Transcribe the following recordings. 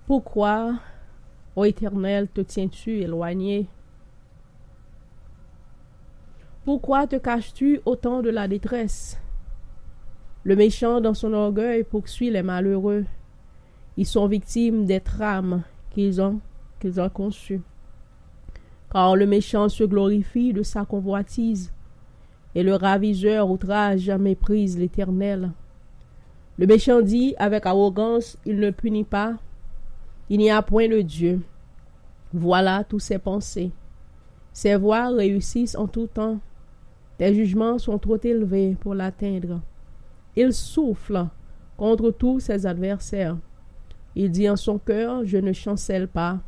Pourquoi, ô Éternel, te tiens-tu éloigné? Pourquoi te caches-tu au temps de la détresse? Le méchant dans son orgueil poursuit les malheureux. Ils sont victimes des trames qu'ils ont conçues. Car le méchant se glorifie de sa convoitise, et le raviseur outrage méprise l'Éternel. Le méchant dit avec arrogance, il ne punit pas, il n'y a point de Dieu. Voilà tous ses pensées. Ses voies réussissent en tout temps. Tes jugements sont trop élevés pour l'atteindre. Il souffle contre tous ses adversaires. Il dit en son cœur, je ne chancelle pas.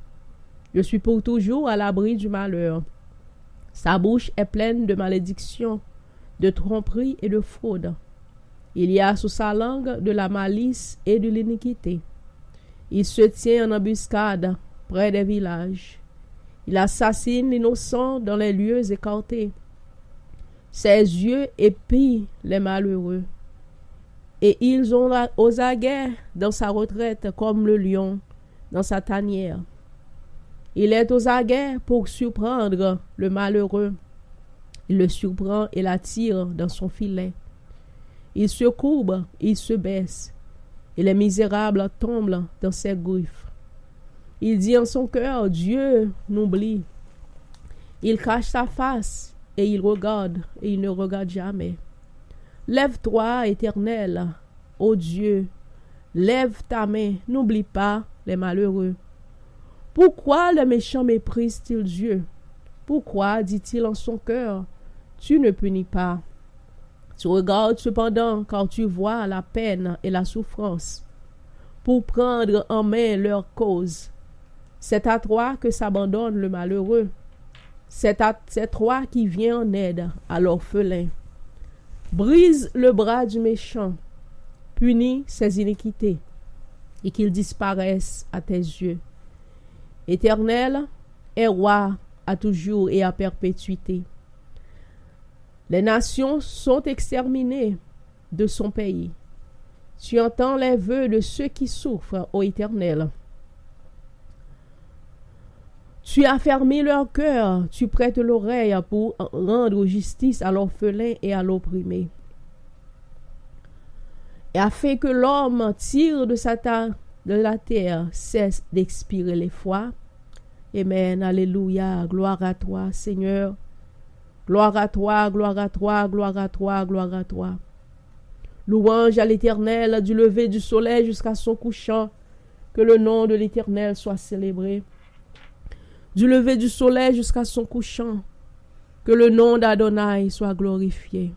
Je suis pour toujours à l'abri du malheur. Sa bouche est pleine de malédictions, de tromperies et de fraude. Il y a sous sa langue de la malice et de l'iniquité. Il se tient en embuscade près des villages. Il assassine l'innocent dans les lieux écartés. Ses yeux épient les malheureux. Et ils ont aux aguets dans sa retraite comme le lion dans sa tanière. Il est aux aguets pour surprendre le malheureux. Il le surprend et l'attire dans son filet. Il se courbe, il se baisse, et les misérables tombent dans ses griffes. Il dit en son cœur, Dieu m'oublie. Il cache sa face, et il regarde, et il ne regarde jamais. Lève-toi, Éternel, ô Dieu, lève ta main, n'oublie pas les malheureux. Pourquoi le méchant méprise-t-il Dieu? Pourquoi dit-il en son cœur, tu ne punis pas? Tu regardes cependant car tu vois la peine et la souffrance pour prendre en main leur cause. C'est à toi que s'abandonne le malheureux. C'est toi qui viens en aide à l'orphelin. Brise le bras du méchant, punis ses iniquités, et qu'il disparaisse à tes yeux. Éternel est roi à toujours et à perpétuité. Les nations sont exterminées de son pays. Tu entends les vœux de ceux qui souffrent, ô Éternel. Tu as fermé leur cœur, tu prêtes l'oreille pour rendre justice à l'orphelin et à l'opprimé. Et afin que l'homme tire de la terre, cesse d'expirer les foi. Amen, alléluia, gloire à toi, Seigneur. Gloire à toi, gloire à toi, gloire à toi, gloire à toi. Louange à l'Éternel du lever du soleil jusqu'à son couchant. Que le nom de l'Éternel soit célébré. Du lever du soleil jusqu'à son couchant. Que le nom d'Adonai soit glorifié.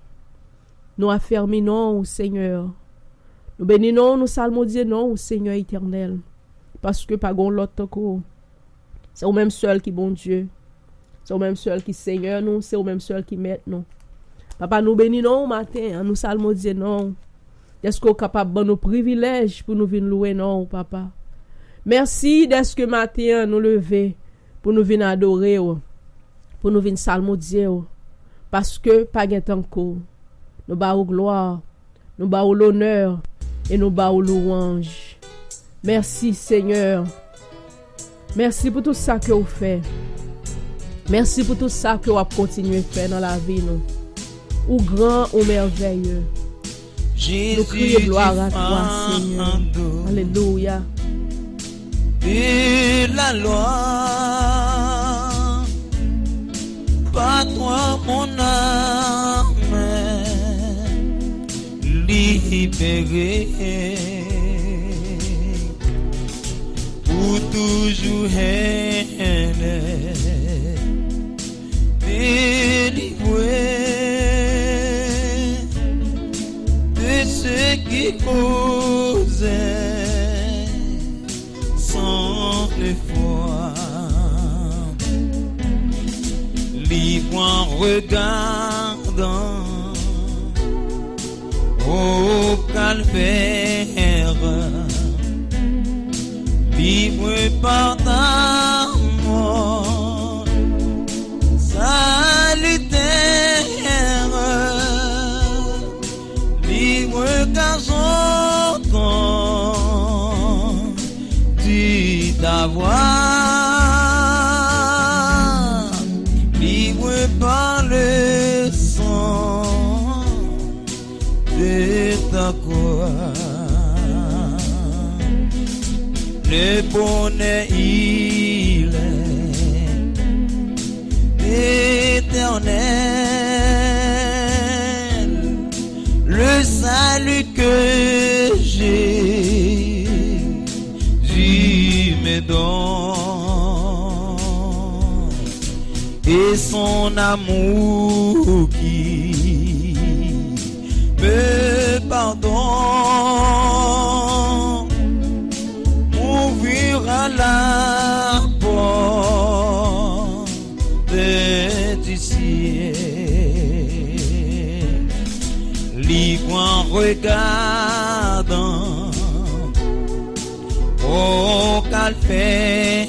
Nous afferminons au Seigneur. Nous bénissons, nous salmodions au Seigneur éternel. Parce que pas l'autre c'est au même seul qui bon Dieu. C'est au même seul qui Seigneur nous. C'est au même seul qui met nous. Papa, nous bénissons au matin. Nous salmodions. Est-ce qu'on est capable de nos privilèges pour nous venir louer non, papa? Merci d'être que matin nous lever pour nous venir adorer, pour nous venir salmodier, parce que pas de temps encore. Nous bâons gloire, nous bâons l'honneur et nous bâons louange. Merci Seigneur. Merci pour tout ça que vous faites. Merci pour tout ça que vous continuez à faire dans la vie, nous. Ou grand ou merveilleux. Nous crions gloire à toi, Seigneur. Alléluia. Et la loi, pas toi mon âme libérée pour toujours elle délivrée de ce qui causait sans l'effort, libre en regardant au calvaire, libre par ta mort salutaire, libre car j'entends ta voix, libre par le sang de ta croix. Le bonheur il est éternel, le salut que Jésus me donne et son amour qui me pardonne m'ouvrira la porte du ciel, libre en regardant au calvaire,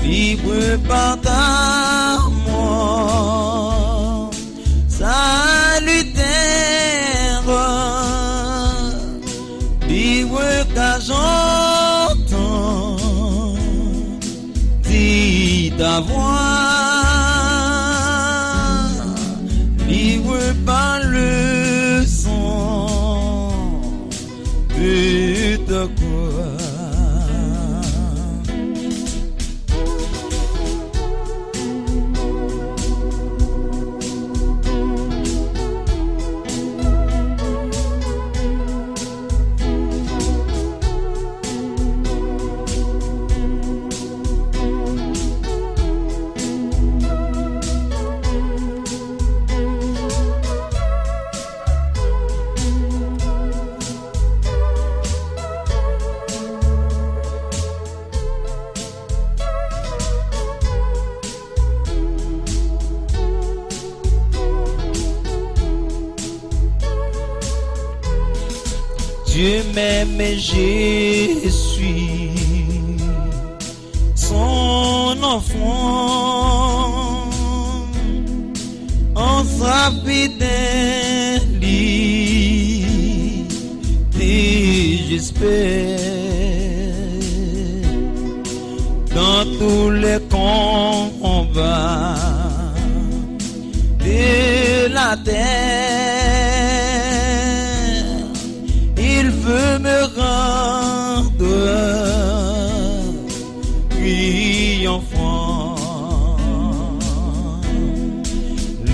libre par ta mort salutaire, libre car j'entends dit ta voix, libre par le sang de ta croix. Dieu m'aime et je suis son enfant, en sa fidélité j'espère, dans tous les combats de la terre, il veut me rendre triomphant,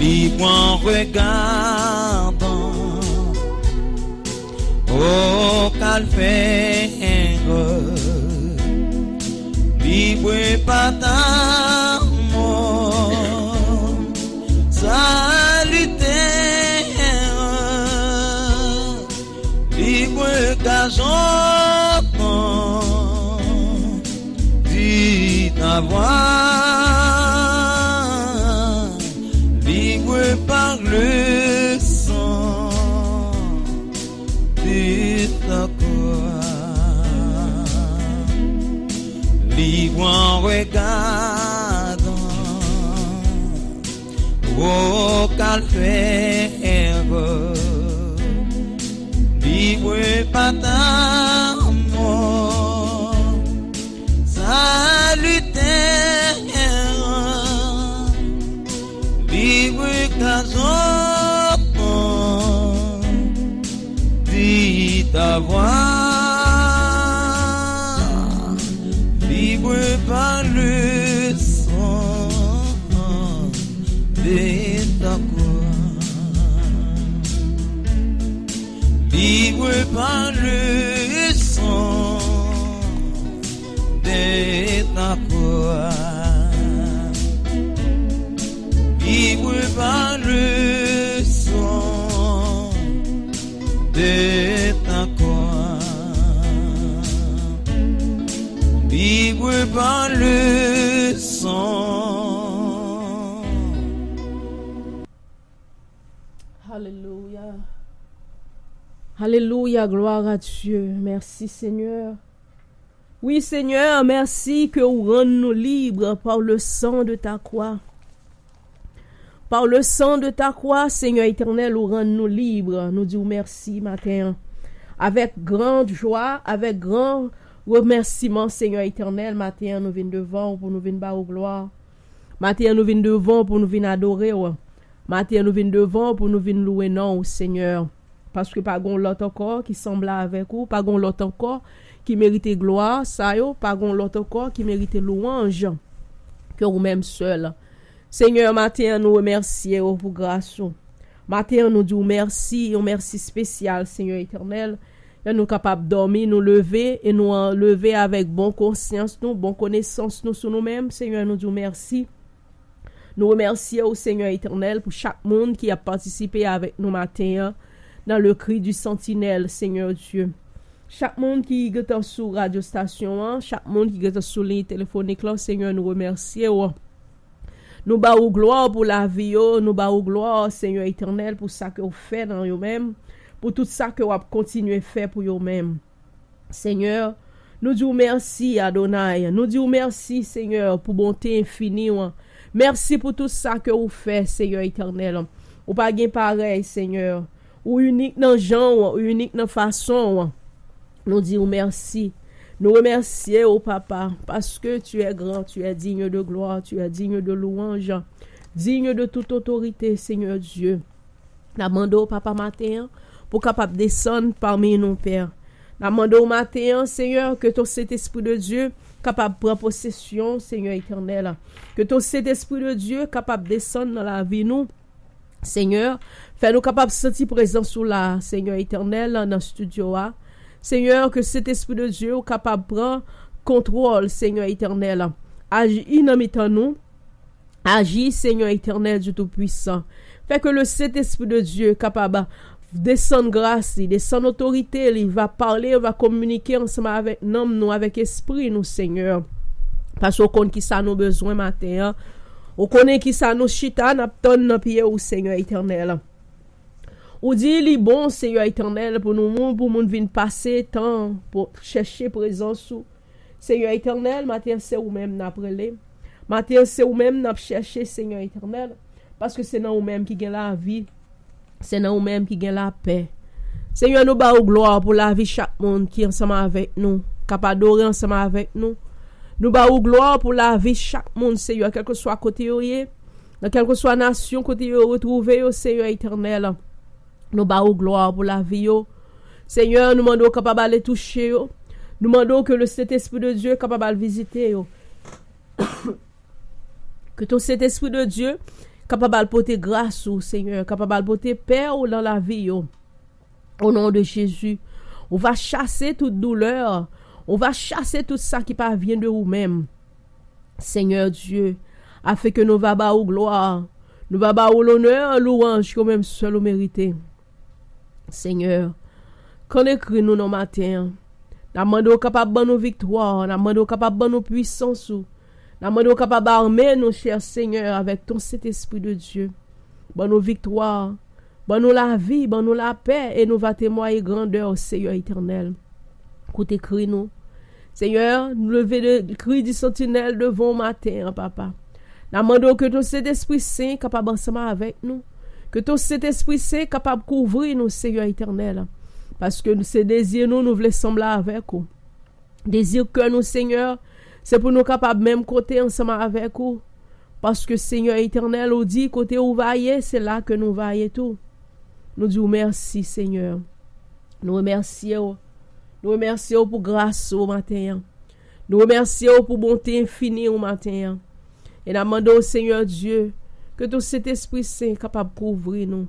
libre en regardant au calvaire, libre par ta mort salutaire, libre car j'entends dit ta voix, libre par le sang de ta croix, libre en regardant au calvaire, libre par ta mort salutaire, libre car j'entends dit ta voix, libre par le sang de ta croix, libre par le sang de ta croix, libre par le sang de ta croix, libre par le sang. Alléluia. Alléluia, gloire à Dieu. Merci Seigneur. Oui Seigneur, merci que vous rendez-nous libres par le sang de ta croix. Par le sang de ta croix, Seigneur éternel, vous rendez-nous libres. Nous disons merci matin. Avec grande joie, avec grande Remerciement, Seigneur éternel, matin, nous venons devant pour nous venir bas au gloire. Matin, nous venons devant pour nous venir adorer. Matin, nous venons devant pour nous venir louer, non, Seigneur. Parce que pas gon l'autre encore qui semble avec vous, pas gon l'autre encore qui mérite gloire, ça yo, pas gon l'autre encore qui mérite louange que vous-même seul. Seigneur, matin, nous remercions pour grâce. Matin, nous disons merci, un merci spécial, Seigneur éternel. Nous sommes capables de dormir, nous lever et nous lever avec bonne conscience, nous, bonne connaissance nous sur nous-mêmes. Seigneur, nous disons merci. Nous remercions au Seigneur éternel pour chaque monde qui a participé avec nous matin dans le cri du sentinelle, Seigneur Dieu. Chaque monde qui est sur radio station, chaque monde qui est sur ligne téléphonique, là, Seigneur, nous remercions. Nous baou gloire pour la vie, nous baou gloire, Seigneur éternel, pour ça que vous faites dans vous-même, pour tout ça que vous continuez à faire pour vous-même. Seigneur, nous disons merci, Adonai. Nous disons merci, Seigneur, pour bonté infinie. Merci pour tout ça que vous faites, Seigneur éternel. Ou pas gain pareil, Seigneur. Ou unique dans genre, ou unique dans façon. Nous disons merci. Nous remercions au Papa parce que tu es grand, tu es digne de gloire, tu es digne de louange, digne de toute autorité, Seigneur Dieu. Nous demandons au Papa matin pour capable descendre parmi nous, Père. Nous demandons au matin, Seigneur, que ton Saint-Esprit de Dieu capable de prendre possession, Seigneur éternel. Que ton Saint-Esprit de Dieu capable de descendre dans la vie, nous. Seigneur, fais-nous capables de sentir présence sous la, Seigneur éternel, dans le studio. Seigneur, que cet Esprit de Dieu est capable de prendre contrôle, Seigneur éternel. Agis dans nous. Agis, Seigneur éternel, Dieu Tout-Puissant. Fait que le Saint-Esprit de Dieu est capable de descendre grâce, descendre autorité, il va parler, il va communiquer ensemble avec nous, avec esprit, nous, Seigneur. Parce qu'on connaît qui ça nous besoin matin. On connaît qui ça nous chita, n'a pas dans pied au Seigneur éternel. On dit il est bon, Seigneur éternel, pour nous venir passer temps pour chercher présence. Seigneur éternel, matin c'est vous-même n'a prélé. Matin c'est vous-même n'a cherché, Seigneur éternel, parce que c'est dans vous-même qui gagne la vie. C'est dans vous-même qui gagne la paix. Seigneur, nous bas gloire pour la vie chaque monde qui est ensemble avec nous, capable d'adorer ensemble avec nous. Nous bas gloire pour la vie chaque monde, Seigneur, quel que soit côté dans quelle que soit nation côté retrouver au Seigneur éternel. Nous bas gloire pour la vie. Seigneur, nous demandons capable d'aller toucher. Nous demandons que le Saint-Esprit de Dieu est capable de visiter. Que ton Saint-Esprit de Dieu capable de porter grâce au Seigneur, capable de porter paix dans la vie. Au nom de Jésus, on va chasser toute douleur. On va chasser tout ça qui parvient de vous-même. Seigneur Dieu, afin que nous va bas gloire, nous va bas l'honneur, louange, comme même seul au mérité. Seigneur, quand écrit nous nos matins, nous demandons capable de nos victoires, nous demandons capable de nos puissances, nous demandons capable d'armer nos chers Seigneur avec ton Saint-Esprit de Dieu. Bon nos victoires, bon nous la vie, bon nous la paix, et nous va témoigner grandeur au Seigneur éternel. Écoutez, crie nous. Seigneur, nous lever le cri du sentinelle devant matin, Papa. Nous demandons que ton Saint-Esprit Saint capable ensemble avec nous. Que ton Saint-Esprit Saint capable de couvrir nous, Seigneur éternel. Parce que ces désirs, nous voulons sembler avec vous. Désir que nous, Seigneur, c'est pour nous capables même côté ensemble avec vous. Parce que, Seigneur éternel, on dit, côté où vailler, c'est là que nous vaillons tout. Nous disons merci, Seigneur. Nous remercions. Nous remercions pour grâce au matin. Nous remercions pour bonté infinie au matin. Et nous demandons au Seigneur Dieu que ton Saint-Esprit Saint est capable de couvrir nous.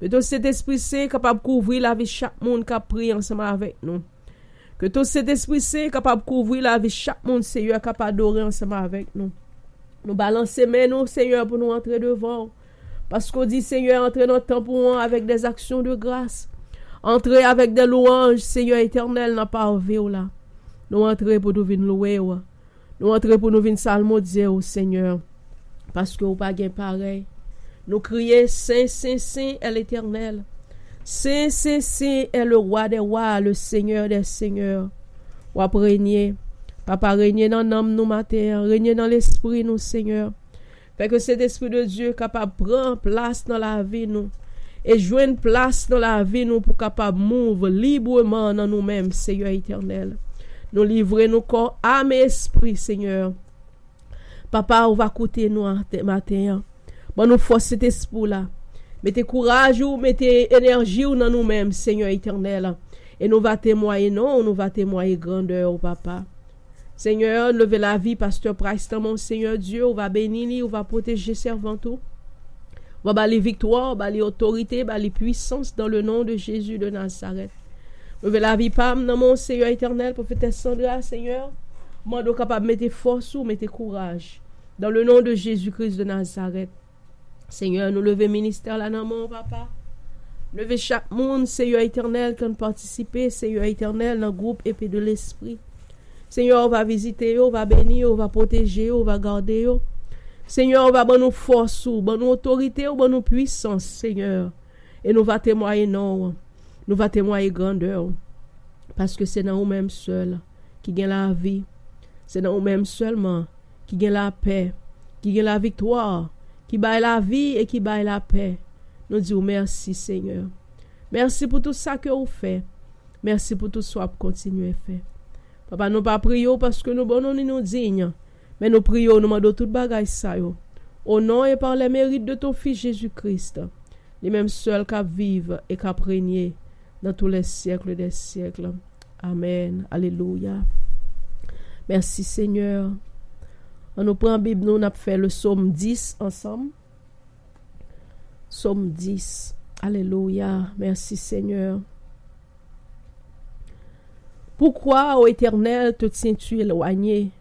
Que ton Saint-Esprit Saint est capable de couvrir la vie de chaque monde qui a prié ensemble avec nous. Que ton Saint-Esprit Saint est capable de couvrir la vie de chaque monde, Seigneur, capable d'adorer ensemble avec nous. Nous balancer nous, Seigneur, pour nous entrer devant. Parce qu'on dit, Seigneur, entrer dans le temps pour nous avec des actions de grâce. Entrer avec des louanges, Seigneur éternel, n'a pas envie là. Nous entrer pour nous venir louer. Nous entrer pour nous venir salmodier au Seigneur. Parce que nous pas gain pareil. Nous crier Saint, Saint, Saint est l'Éternel. Saint, Saint, Saint est le roi des rois, le Seigneur des seigneurs. Ou régner. Papa, régner dans l'âme nous matin, régner dans l'esprit nous, Seigneur. Fait que cet esprit de Dieu capable de prendre place dans la vie nous. Et joindre place dans la vie nous pour capable de mouvoir librement dans nous-mêmes, Seigneur éternel. nous livrer nos corps, âme et esprit, Seigneur. Papa, on va écouter nous matin. Bon, nous force cet esprit-là. Mettez courage ou mettez énergie ou dans nous-mêmes, Seigneur éternel. Et nous va témoigner, non, nous va témoigner grandeur, papa. Seigneur, levez la vie, Pasteur Price, mon Seigneur Dieu, on va bénir, on va protéger servant tout. On va bâler victoire, bâler autorité, bâler puissance dans le nom de Jésus de Nazareth. Levez la vie, Pam, dans mon Seigneur éternel, prophète Sandra, Seigneur. Moi, donc capable de mettre force ou mettre courage. Dans le nom de Jésus-Christ de Nazareth. Seigneur, nous levez ministère là dans mon papa. Levez chaque monde, Seigneur éternel, qui a participé, Seigneur éternel, dans le groupe épée de l'esprit. Seigneur, on va visiter, on va bénir, on va protéger, on va garder. Seigneur, on va donner nos forces, nos autorités, nos puissance, Seigneur. Et nous va témoigner, non. Nous va témoigner grandeur. Parce que c'est dans nous-mêmes seuls qui gagne la vie. C'est dans nous-mêmes seulement qui gagne la paix, qui gagne la victoire, qui baille la vie et qui baille la paix. Nous disons merci, Seigneur. Merci pour tout ça que vous faites. Merci pour tout ça que vous continuez à faire. Papa, nous pas prions parce que nous bonnes ni nous dignes. Mais nous prions, nous demandons toute bagaille ça. Au nom et par les mérites de ton Fils Jésus-Christ. Les mêmes seuls qui vivent et qui régner dans tous les siècles des siècles. Amen. Alléluia. Merci, Seigneur. On nous prend la Bible, nous avons fait le psaume 10 ensemble. Psaume 10. Alléluia. Merci, Seigneur. Pourquoi, ô Éternel, te tiens-tu éloigné?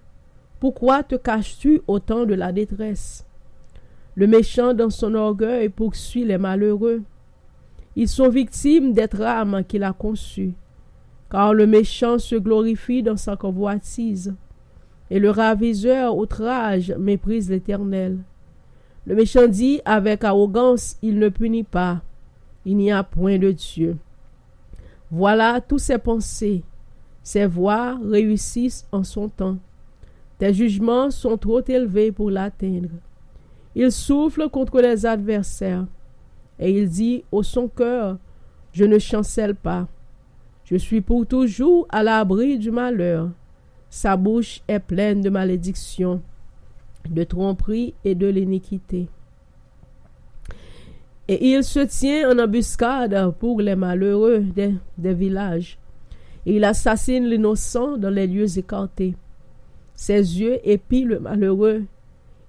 Pourquoi te caches-tu au temps de la détresse? Le méchant dans son orgueil poursuit les malheureux. Ils sont victimes des trames qu'il a conçues. Car le méchant se glorifie dans sa convoitise. Et le raviseur outrage méprise l'Éternel. Le méchant dit avec arrogance, il ne punit pas. Il n'y a point de Dieu. Voilà tous ses pensées. Ses voies réussissent en son temps. Tes jugements sont trop élevés pour l'atteindre. Il souffle contre les adversaires. Et il dit au son cœur, je ne chancelle pas. Je suis pour toujours à l'abri du malheur. Sa bouche est pleine de malédictions, de tromperies et de l'iniquité. Et il se tient en embuscade pour les malheureux des villages. Et il assassine l'innocent dans les lieux écartés. Ses yeux épient le malheureux.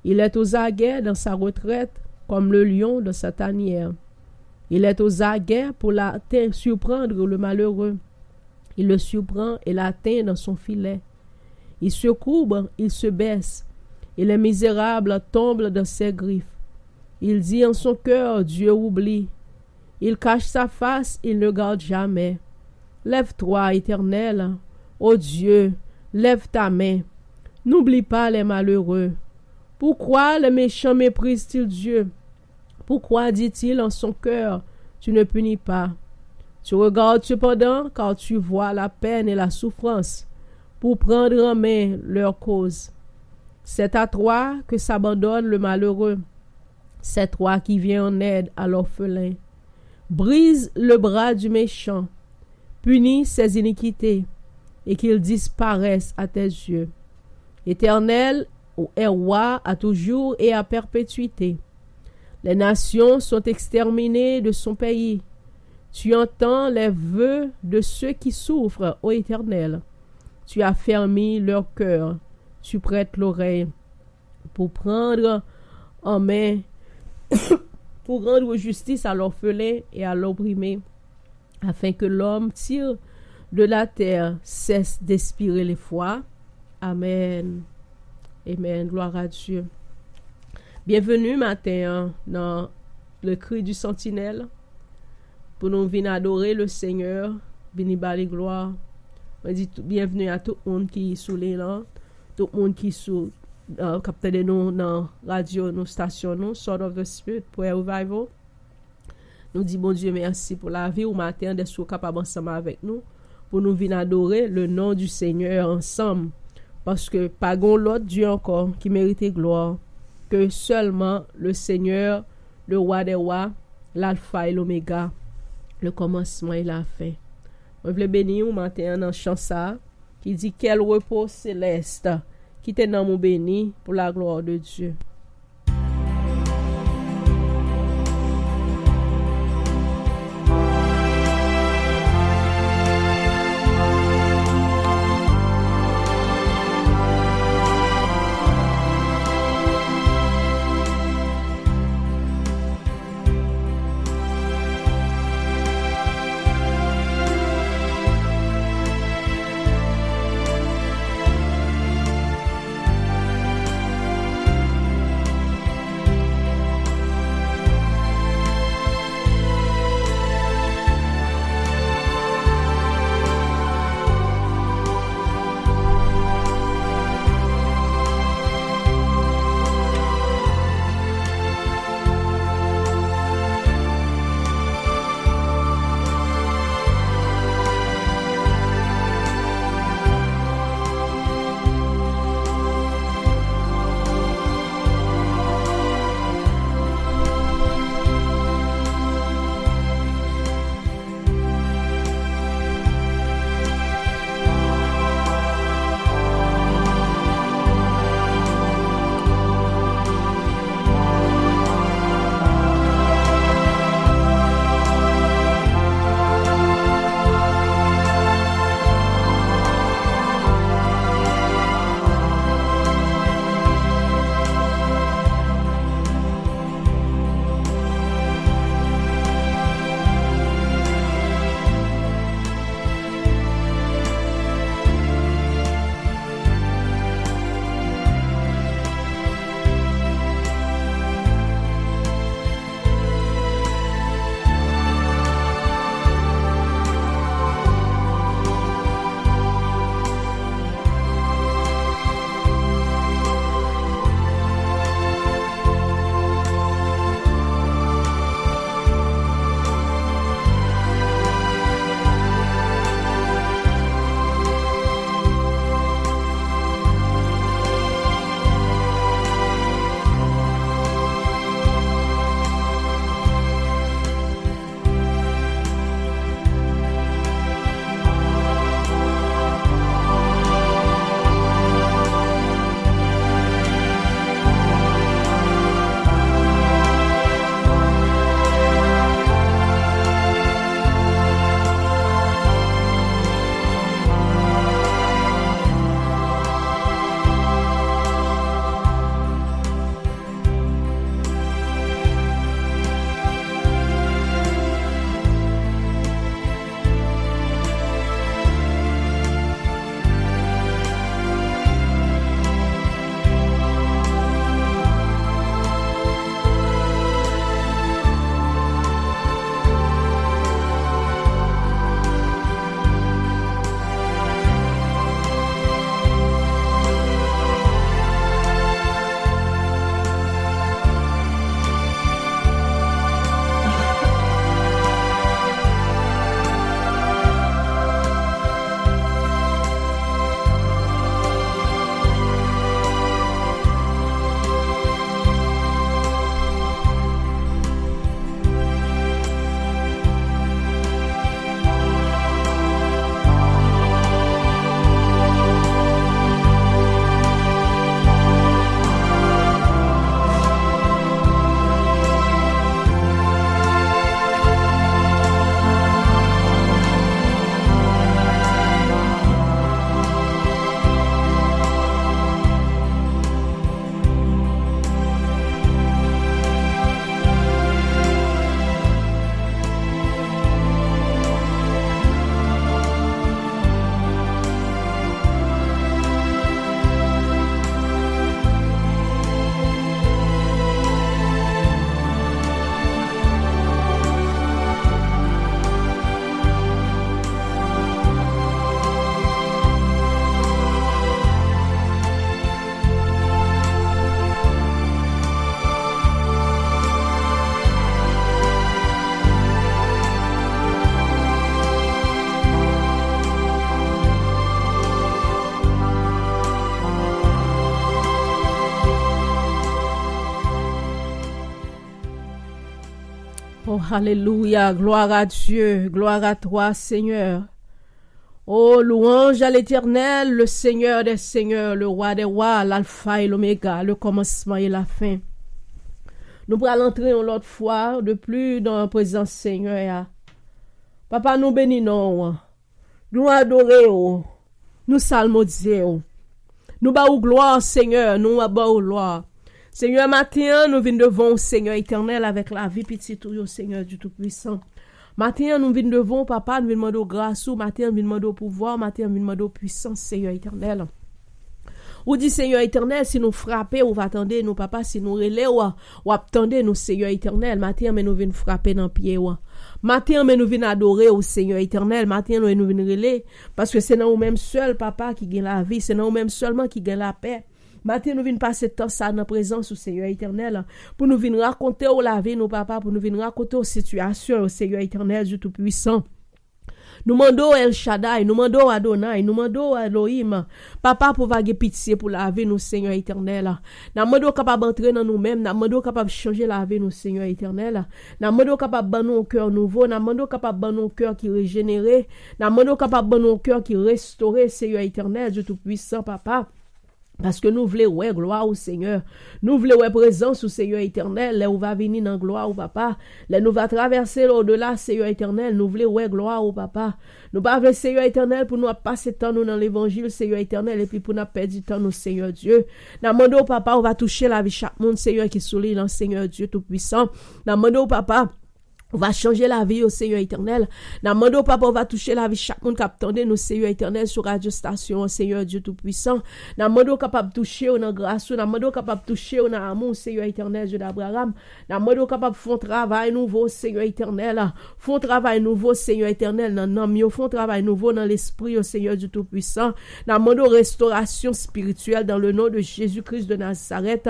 Il est aux aguets dans sa retraite, comme le lion dans sa tanière. Il est aux aguets pour surprendre le malheureux. Il le surprend et l'atteint dans son filet. Il se courbe, il se baisse, et les misérables tombent dans ses griffes. Il dit en son cœur, Dieu oublie. Il cache sa face, il ne garde jamais. Lève-toi, Éternel, ô Dieu, lève ta main. N'oublie pas les malheureux. Pourquoi les méchants méprisent-ils Dieu? Pourquoi dit-il en son cœur, tu ne punis pas? Tu regardes cependant, car tu vois la peine et la souffrance, pour prendre en main leur cause. C'est à toi que s'abandonne le malheureux. C'est toi qui viens en aide à l'orphelin. Brise le bras du méchant. Punis ses iniquités, et qu'il disparaisse à tes yeux. Éternel est roi à toujours et à perpétuité. Les nations sont exterminées de son pays. Tu entends les vœux de ceux qui souffrent, ô Éternel. Tu as fermé leur cœur. Tu prêtes l'oreille pour prendre en main, pour rendre justice à l'orphelin et à l'opprimé, afin que l'homme tire de la terre cesse d'expirer les foi. Amen. Amen. Gloire à Dieu. Bienvenue matin dans le cri du sentinelle pour nous venir adorer le Seigneur. Béni bali gloire. On dit bienvenue à tout le monde qui est sous les là, tout le monde qui est sous capte de nous dans radio, nos stations, nous, Sword of the Spirit, Prayer Revival. Nous disons bon Dieu merci pour la vie au matin d'être capable ensemble avec nous pour nous venir adorer le nom du Seigneur ensemble. Parce que pas l'autre Dieu encore qui mérite gloire que seulement le Seigneur, le roi des rois, l'alpha et l'oméga, le commencement et la fin. On veut bénir au matin dans chant ça qui dit quel repos céleste qui t'est dans mon béni pour la gloire de Dieu. Oh, alléluia, gloire à Dieu, gloire à toi, Seigneur. Oh, louange à l'Éternel, le Seigneur des seigneurs, le roi des rois, l'alpha et l'oméga, le commencement et la fin. Nous pourrons entrer une autre fois de plus dans la présence Seigneur. Papa, nous bénissons, nous adorons, nous salmodions, nous baou gloire Seigneur, nous baou gloire. Seigneur, matin, nous venons devant Seigneur éternel avec la vie petite, Seigneur du Tout-Puissant. Matin, nous venons devant Papa, nous venons demander grâce, matin, nous venons demander pouvoir, matin, nous venons demander puissance, Seigneur éternel. Ou dit Seigneur éternel, si nous frappons, ou va attendre nous, Papa, si nous relais, ou attendez nous, Seigneur éternel, matin, mais nous venons frapper dans le pied, matin, mais nous venons adorer au Seigneur éternel, matin, nous venons relais, parce que c'est dans nous-mêmes seul, Papa, qui gagne la vie, c'est dans nous-mêmes seulement qui gagne la paix. Matin, nous venons passer temps ça dans la présence au Seigneur éternel, pour nous venir raconter au la vie, nos papa, pour nous venir raconter aux situations au Seigneur éternel du Tout-Puissant. Nous demandons El Shaddai, nous demandons Adonai, nous demandons Elohim, Papa, pour vaguer pitié pour la vie, nous, Seigneur éternel. Nous demandons capable d'entrer dans nous-mêmes, nous demandons capable de changer la vie, nous, Seigneur éternel. Nous demandons capable de donner un cœur nouveau, nous demandons capable de donner un cœur qui régénéré, nous demandons capable de donner un cœur qui restauré, Seigneur éternel, du Tout-Puissant, Papa. Parce que nous voulons ouais gloire au Seigneur. Nous voulons ouais présence au Seigneur éternel. Là où va venir dans gloire au Papa. Là nous va traverser l'au-delà, Seigneur éternel. Nous voulons ouais gloire au Papa. Nous pas le Seigneur éternel pour nous passer temps nous dans l'évangile, Seigneur éternel. Et puis pour nous perdre du temps, nous, Seigneur Dieu. Nous demandons au Papa, on va toucher la vie chaque monde, Seigneur, qui souligne dans Seigneur Dieu Tout-Puissant. Nous demandons au Papa, on va changer la vie au Seigneur éternel. Nous demandons, Papa, on va toucher la vie chaque monde qui attendait nous, Seigneur éternel, sur Radio Station, Seigneur Dieu Tout-Puissant. Nous demandons capable de toucher dans grâce, nous demandons capable de toucher dans amour, Seigneur éternel, Dieu d'Abraham. Nous demandons capable de faire un travail nouveau, Seigneur éternel. Font un travail nouveau, Seigneur éternel, dans l'âme, font un travail nouveau dans l'esprit, au Seigneur Dieu Tout-Puissant. Nous demandons restauration spirituelle dans le nom de Jésus-Christ de Nazareth.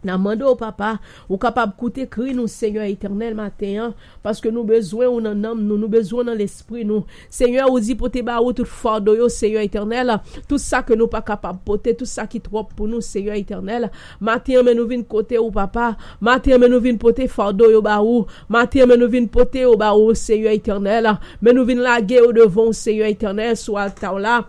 Nous demandons au Papa, ou capable d'écouter cri nous, Seigneur éternel, matin, parce que nous besoin ou dans l'âme, nous besoin dans l'esprit, nous. Seigneur, ou dit, porter baou tout fort de Seigneur éternel, tout ça que nous pas capable de porter, tout ça qui est trop pour nous, Seigneur éternel. Matin, mais nous venons côté au Papa, matin, mais nous venons porter fort de baou, matin, mais nous venons porter au baou, Seigneur éternel, mais nous venons laguer au devant, Seigneur éternel, soit là.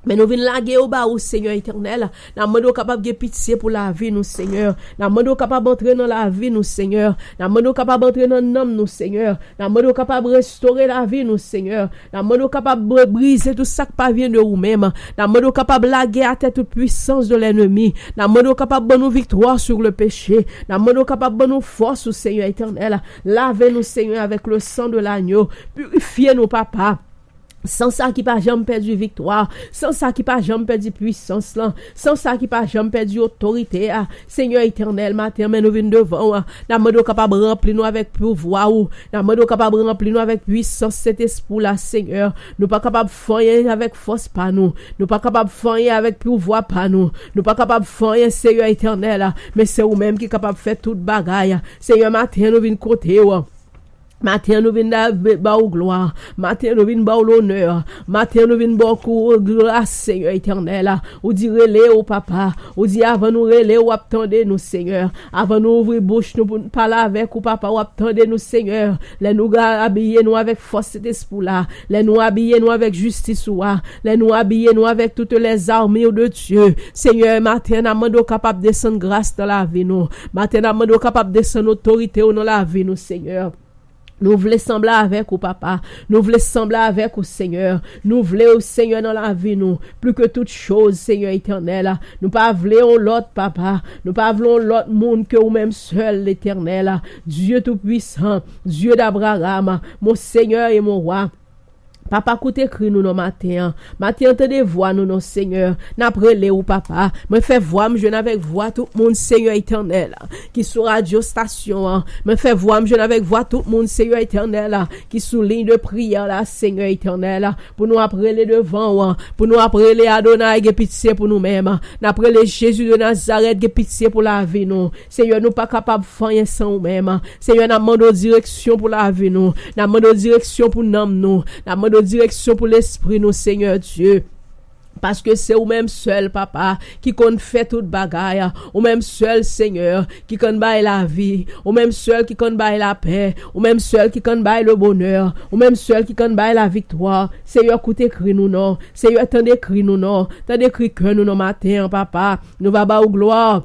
Mais nous venons laguer au bas au Seigneur éternel. Nous sommes capables de pitié pour la vie, nous, Seigneur. Nous sommes capables d'entrer dans la vie, nous, Seigneur. Nous sommes capables d'entrer dans l'homme, nous, Seigneur. Nous sommes capables de restaurer la vie, nous, Seigneur. Nous sommes capables de briser tout ça qui parvient de nous-mêmes. Nous sommes capables de laguer à tête toute puissance de l'ennemi. Nous sommes capables de nous victoire sur le péché. Nous sommes capables de nous force, au Seigneur éternel. Lavez-nous, Seigneur, avec le sang de l'agneau. Purifiez-nous, Papa. Sans ça qui pas jamais perdu victoire, sans ça qui pas jamais perdu puissance là, sans ça qui pas jamais perdu autorité, Seigneur éternel, matin, mais nous venons devant, nous sommes capables de remplir nous avec pouvoir, nous sommes capables de remplir nous avec puissance, cet esprit là, Seigneur, nous pas capables de faire avec force pas nous pas capables de faire avec pouvoir pas nous pas capables de faire, Seigneur éternel, mais c'est vous-même qui est capable de faire toute bagaille, Seigneur, matin, nous venons côté, matin, nous venons bas gloire. Matin, nous venons bas l'honneur. Matin, nous venons beaucoup grâce, Seigneur éternel. Ou dit relais au Papa. Ou dit avant nous relais ou attendez nous, Seigneur. Avant nous ouvrir bouche, nous parler avec ou Papa ou attendez nous, Seigneur. Les nous habiller nous avec force cet esprit-là. Les nous habiller nous avec justice ou les nous habiller nous avec toutes les armées de Dieu. Seigneur, matin, nous sommes capables de descendre grâce dans la vie nous. Matin, nous sommes capables de descendre autorité dans la vie nous, Seigneur. Nous voulons sembler avec au Papa. Nous voulons sembler avec au Seigneur. Nous voulons au Seigneur dans la vie, nous. Plus que toute chose, Seigneur éternel. Nous pas voulons l'autre Papa. Nous pas voulons l'autre monde que vous-même seul, l'éternel. Dieu tout-puissant. Dieu d'Abraham. Mon Seigneur et mon roi. Papa, écoutez cri nous nos matins. Matin, entendez voix nous, nos Seigneur. N'après les ou Papa. Me fait voix, me jeune avec voix tout le monde, Seigneur éternel. Qui sur radio station. Me fait voix, me jeune avec voix tout le monde, Seigneur éternel. Qui sous ligne de prière là, Seigneur éternel. Pour nous après les devant. Pour nous après les Adonai, qui pitié pour nous-mêmes. N'après les Jésus de Nazareth, qui pitié pour la vie nous. Seigneur, nous pas capables de faire sans nous-mêmes. Seigneur, nous demandons direction pour la vie nous. Nous demandons direction pour nous. Nous demandons direction pour l'esprit, nous, Seigneur Dieu. Parce que c'est ou même seul, papa, qui compte fait toute bagaille, ou même seul, Seigneur, qui compte bailler la vie, ou même seul qui compte bailler la paix, ou même seul qui compte bailler le bonheur, ou même seul qui compte bailler la victoire. Seigneur, écoutez cri nous non. Seigneur, tendez cri nous non. Tendez cri que nous non matin, papa. Nous va bas au gloire.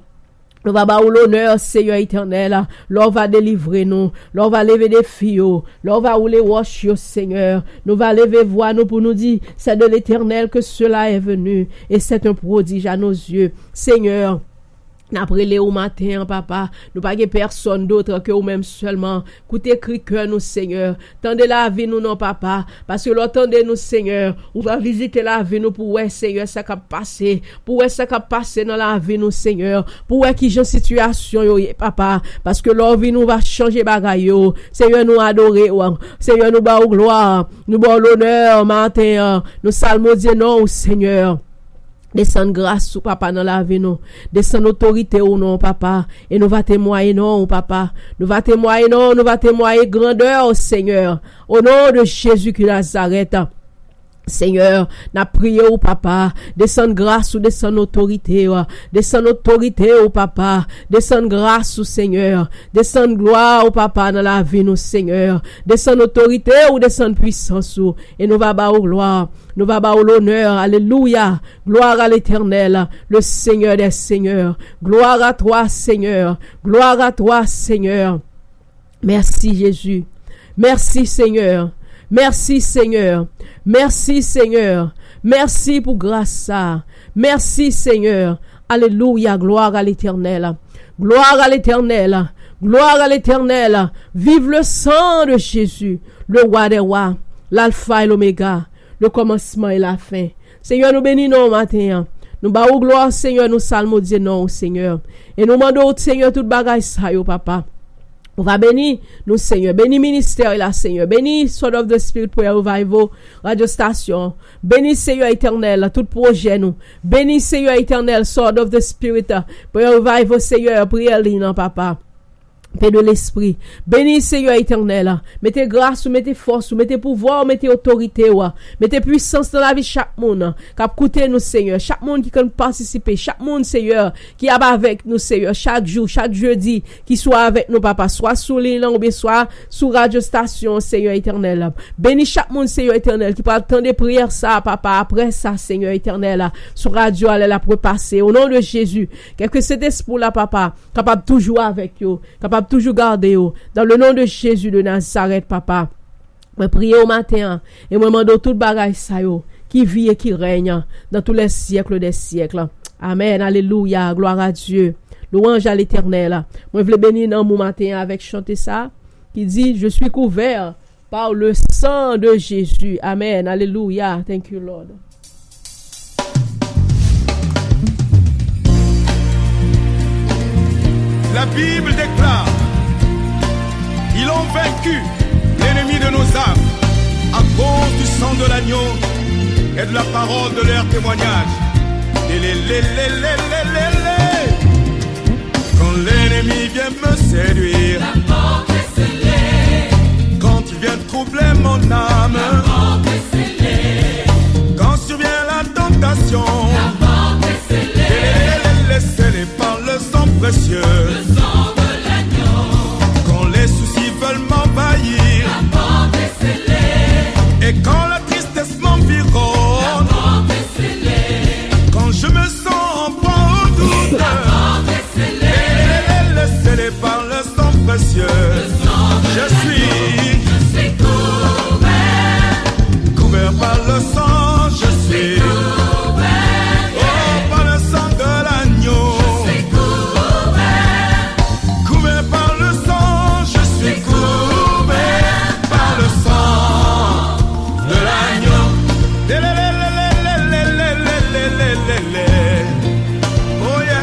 Nous va bas l'honneur, Seigneur éternel. L'on va délivrer nous. L'on va lever des filles. L'on va rouler wash, Seigneur. Nous va lever voix nous pour nous dire, c'est de l'éternel que cela est venu. Et c'est un prodige à nos yeux. Seigneur, après les au matin, papa, nous pas que personne d'autre que nous-mêmes seulement. Écoutez cri que nous, Seigneur. Tendez la vie nous, non, papa. Parce que l'entendez nous, Seigneur. On va visiter la vie nous pour ouais, Seigneur, ça qui a passé. Pour ouais, ça qui a passé dans la vie nous, Seigneur. Pour ouais, qui j'ai situation, yo, papa. Parce que leur vie nous va changer bagaille, yo. Seigneur, nous adorer, Seigneur, nous bas au gloire. Nous bas l'honneur, matin. Nous salmodier, non, Seigneur. Descendre grâce sous papa dans la vie nous. Descendre autorité ou non papa. Et nous va témoigner non papa. Nous va témoigner non. Nous va témoigner grandeur au Seigneur. Au nom de Jésus-Christ Nazareth. Seigneur, n'a prié au papa, descend grâce ou descend autorité, descend autorité au papa, descend grâce au Seigneur, descend gloire au papa dans la vie nous Seigneur, descend autorité ou descend puissance ou, et nous va bas au gloire, nous va bas au l'honneur, alléluia, gloire à l'Éternel, le Seigneur des Seigneurs, gloire à toi Seigneur, gloire à toi Seigneur, merci Jésus, merci Seigneur. Merci Seigneur, merci Seigneur, merci pour grâce ça, merci Seigneur, alléluia, gloire à l'Éternel, gloire à l'Éternel, gloire à l'Éternel, vive le sang de Jésus, le roi des rois, l'alpha et l'oméga, le commencement et la fin. Seigneur, nous bénissons matin, nous baou gloire Seigneur, nous salmodions non Seigneur, et nous demandons au Seigneur toute bagaille ça yo papa. On va bénir nous, Seigneur. Bénis ministère là, Seigneur. Bénis Sword of the Spirit Prayer Revival, Radio Station. Bénis, Seigneur éternel, tout projet nous. Bénis, Seigneur éternel, Sword of the Spirit Prayer Revival, Seigneur, prière ligne, papa. Paix de l'esprit. Bénis Seigneur éternel. Mettez grâce, mettez force, mettez pouvoir, mettez autorité, mettez puissance dans la vie de chaque monde. Cap coûter nous Seigneur. Chaque monde qui peut participer, chaque monde Seigneur qui est avec nous Seigneur. Chaque jour, chaque jeudi, qui soit avec nous papa, soit sous l'île ou bien soit sous radio station Seigneur éternel. Bénis chaque monde Seigneur éternel qui peut attendre prière ça papa après ça Seigneur éternel. Sur radio elle la pour passer au nom de Jésus. Que cet esprit là papa capable toujours avec vous, capable toujours garder dans le nom de Jésus de Nazareth papa. Moi prier au matin et moi demande toute bagaille ça yo qui vit et qui règne dans tous les siècles des siècles. Amen. Alléluia. Gloire à Dieu. Louange à l'Éternel. Moi je veux bénir dans mon matin avec chanter ça qui dit je suis couvert par le sang de Jésus. Amen. Alléluia. Thank you Lord. La Bible déclare, ils ont vaincu l'ennemi de nos âmes à cause du sang de l'agneau et de la parole de leur témoignage. Quand l'ennemi vient me séduire, la porte est scellée. Quand il vient troubler mon âme, la porte est scellée. Quand survient la tentation, la porte est scellée. Scellée par le sang précieux, le sang de l'agneau. Quand les soucis veulent m'envahir, la porte est scellée. Et quand la tristesse m'environne, la porte est scellée. Quand je me sens en proie au doute, la porte est scellée. Scellée par le sang précieux, le sang de je suis couvert par le sang, je suis par le sang de l'agneau. Couvert par le sang, je suis couvert par le sang de l'agneau. Oh yeah.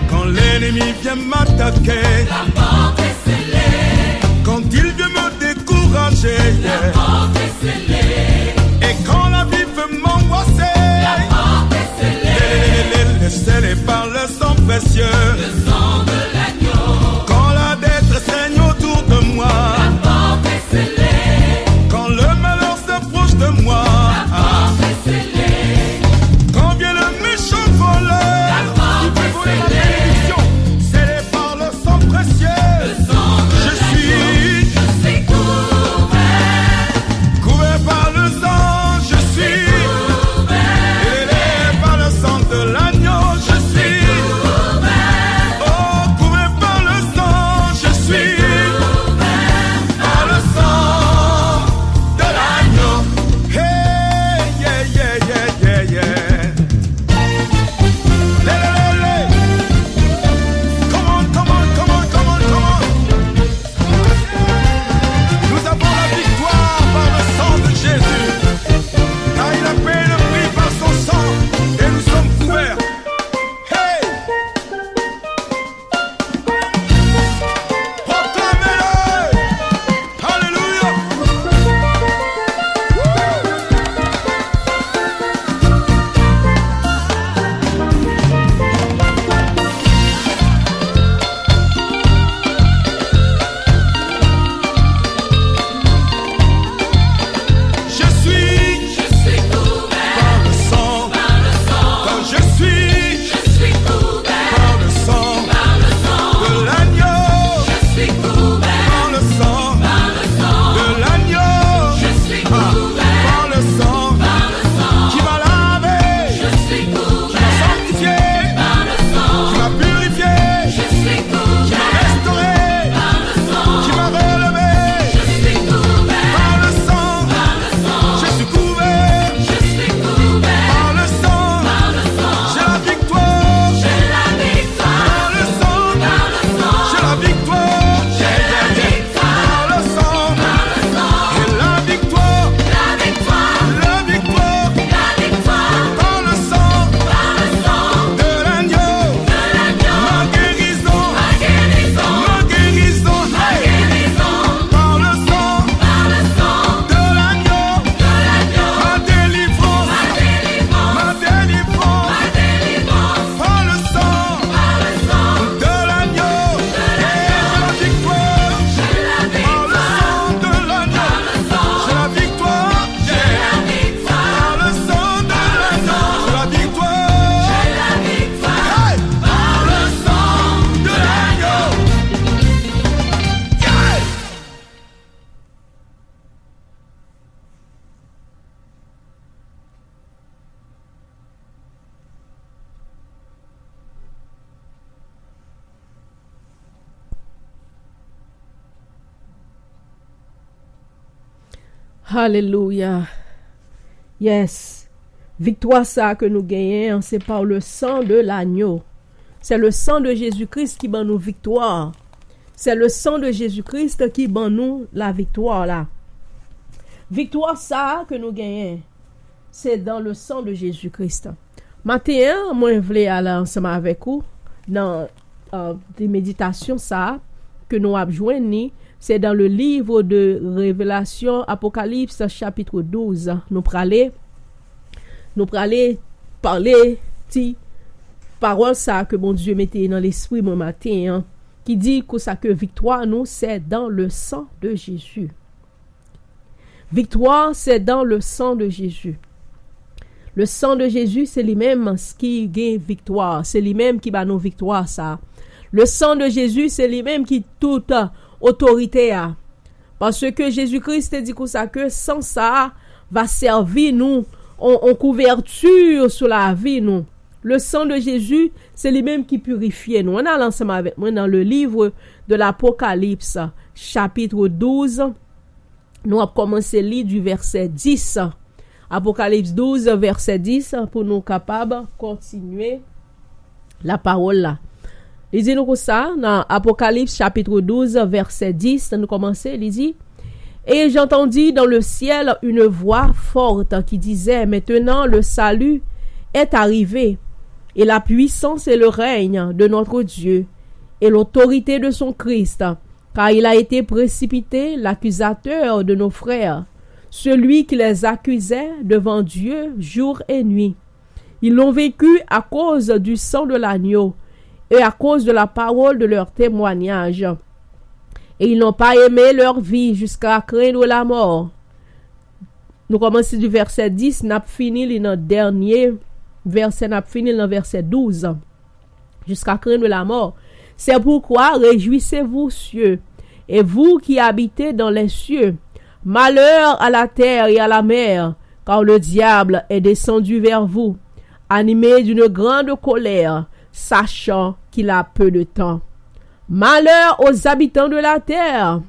Quand l'ennemi vient m'attaquer, la porte est scellée. quand il vient me décourager, la porte est scellée. et quand la vie veut m'angoisser, la porte est scellée. Scellée par le sang précieux, le sang de l'agneau. quand la détresse règne autour de moi, La porte est scellée. quand le malheur s'approche de moi, La Alléluia. Yes. Victoire ça que nous gagnons, c'est par le sang de l'agneau. C'est le sang de Jésus-Christ qui bat nous victoire. C'est le sang de Jésus-Christ qui bat nous la victoire là. Victoire ça que nous gagnons, c'est dans le sang de Jésus-Christ. Matin, moi je voulais aller ensemble avec vous dans des méditations ça que nous avons joint, c'est dans le livre de Révélation, Apocalypse chapitre 12. Nous allons parler de parole ça que mon Dieu mettait dans l'esprit mon matin, qui dit que ça que victoire nous c'est dans le sang de Jésus. Victoire c'est dans le sang de Jésus. Le sang de Jésus c'est lui-même qui gagne victoire, c'est lui-même qui bat nos victoires ça. Le sang de Jésus c'est lui-même qui toute autorité a. Parce que Jésus-Christ dit que ça que sans ça va servir nous en couverture sur la vie nous. Le sang de Jésus, c'est lui-même qui purifie nous. On a l'ensemble avec moi dans le livre de l'Apocalypse, chapitre 12. Nous avons commencé à lire du verset 10. Apocalypse 12, verset 10, pour nous capables de continuer la parole là. Il dit nous comme ça, dans Apocalypse, chapitre 12, verset 10, nous commençons, il dit « Et j'entendis dans le ciel une voix forte qui disait, maintenant le salut est arrivé, et la puissance et le règne de notre Dieu, et l'autorité de son Christ, car il a été précipité l'accusateur de nos frères, celui qui les accusait devant Dieu jour et nuit. Ils l'ont vaincu à cause du sang de l'agneau, et à cause de la parole de leur témoignage. Et ils n'ont pas aimé leur vie jusqu'à craindre la mort. » Nous commençons du verset 10, nous avons fini dans le dernier verset, nous avons fini dans le verset 12. Jusqu'à craindre la mort. C'est pourquoi réjouissez-vous, cieux, et vous qui habitez dans les cieux. Malheur à la terre et à la mer, car le diable est descendu vers vous, animé d'une grande colère, sachant qu'il a peu de temps. Malheur aux habitants de la terre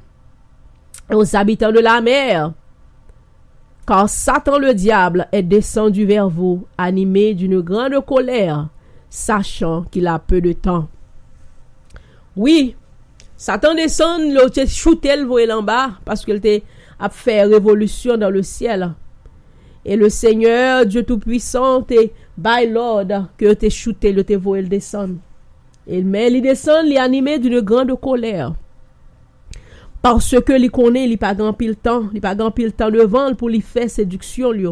et aux habitants de la mer, car Satan le diable est descendu vers vous, animé d'une grande colère, sachant qu'il a peu de temps. Oui, Satan descend, il a shooté le voile en bas, parce qu'il a fait révolution dans le ciel. Et le Seigneur, Dieu Tout-Puissant, by Lord, que te shooté, le te voile descendre. Mais il descend, il est animé d'une grande colère. Parce que il connaît, il pas grand pile temps, il pas grand pile temps devant pour lui faire séduction lui.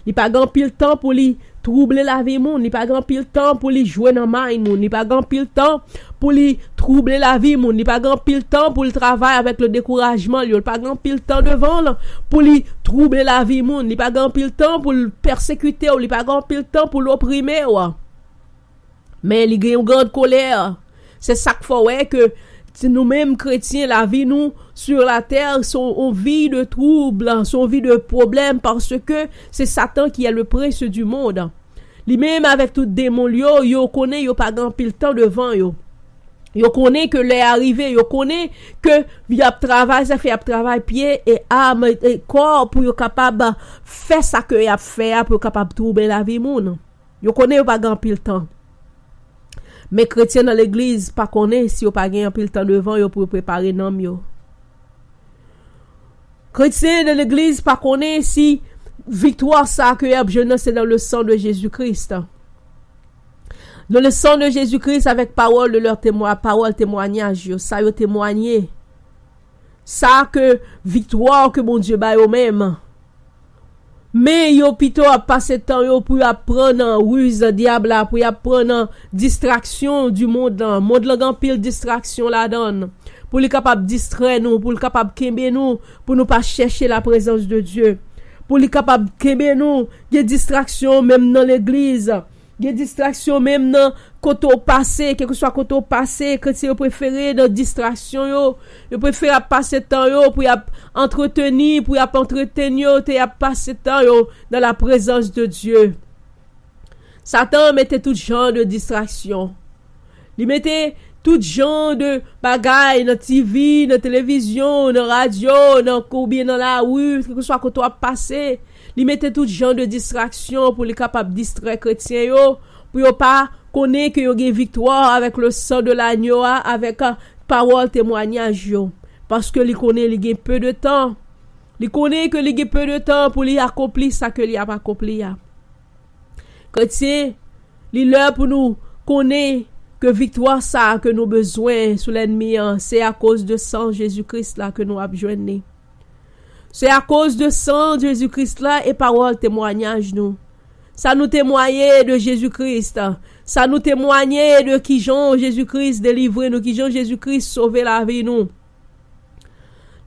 Il pas grand pile temps pour lui troubler la vie moun, il pas grand pile temps pour lui jouer dans mind moun, il pas grand pile temps pour lui troubler la vie moun, il pas grand pile temps pour le travail avec le découragement, il pas grand pile temps devant pour lui troubler la vie moun, il pas grand pile temps pour le persécuter, il pas grand pile temps pour l'opprimer. Mais il y a une grande colère. C'est ça qu'il faut que nous-mêmes chrétiens, la vie nous sur la terre, son vie de troubles, son vie de problèmes, parce que c'est Satan qui est le prince du monde. Lui-même avec tout démon, yo connaît, yo pas grand pile temps devant yo. Yo connaît que l'est arrivé, yo connaît que y a travail, ça fait travail pied et âme et corps pour yo capable faire ça que y a fait pour capable troubler la vie moun. Yo connaît yo pas grand pile temps. Mais chrétiens dans l'église pas connaît si yo pas gagne pile temps devant yo pour préparer nom yo. Chrétiens dans l'église pas connaît si victoire ça que y a besoin c'est dans le sang de Jésus-Christ. Dans le sang de Jésus-Christ avec parole de leur témoignage yo, ça yo témoigner. Ça que victoire que mon Dieu ba yo même. Mais yo plutôt a passé temps yo pour apprendre ruse diable pour apprendre distraction du monde la grand pile distraction la donne pour les capable distraire nous pour le capable kembe nous pour nous pas chercher la présence de Dieu pour les capable kembe nous des distractions même dans l'église des distractions même dans côté passé quel que soit côté passé que c'est préféré de distraction yo préfère passer temps yo pour entretenir passer temps yo dans la présence de Dieu. Satan mettait tout genre de distraction. Il mettait tout genre de bagaille dans TV, dans télévision, dans radio, dans ou bien dans la rue, que soit que toi passer, li mette tout genre de distraction pour les capable distraire chrétien yo, pour yo pas connaître que yo gen victoire avec le sang de l'agneau, avec parole témoignage yo, parce que li connaît li gen peu de temps. Li connaît que li gen peu de temps pour li accomplir ça que li a pas accompli. Chrétien, li l'heure pour nous connaître que victoire ça que nous besoin sous l'ennemi, c'est à cause de sang Jésus-Christ là que nous avons joindre. C'est à cause de sang Jésus-Christ là et parole témoignage nous. Ça nous témoignait de Jésus-Christ. Ça nous témoignait de qui Jean Jésus-Christ délivré nous, qui Jean Jésus-Christ sauvé la vie nous.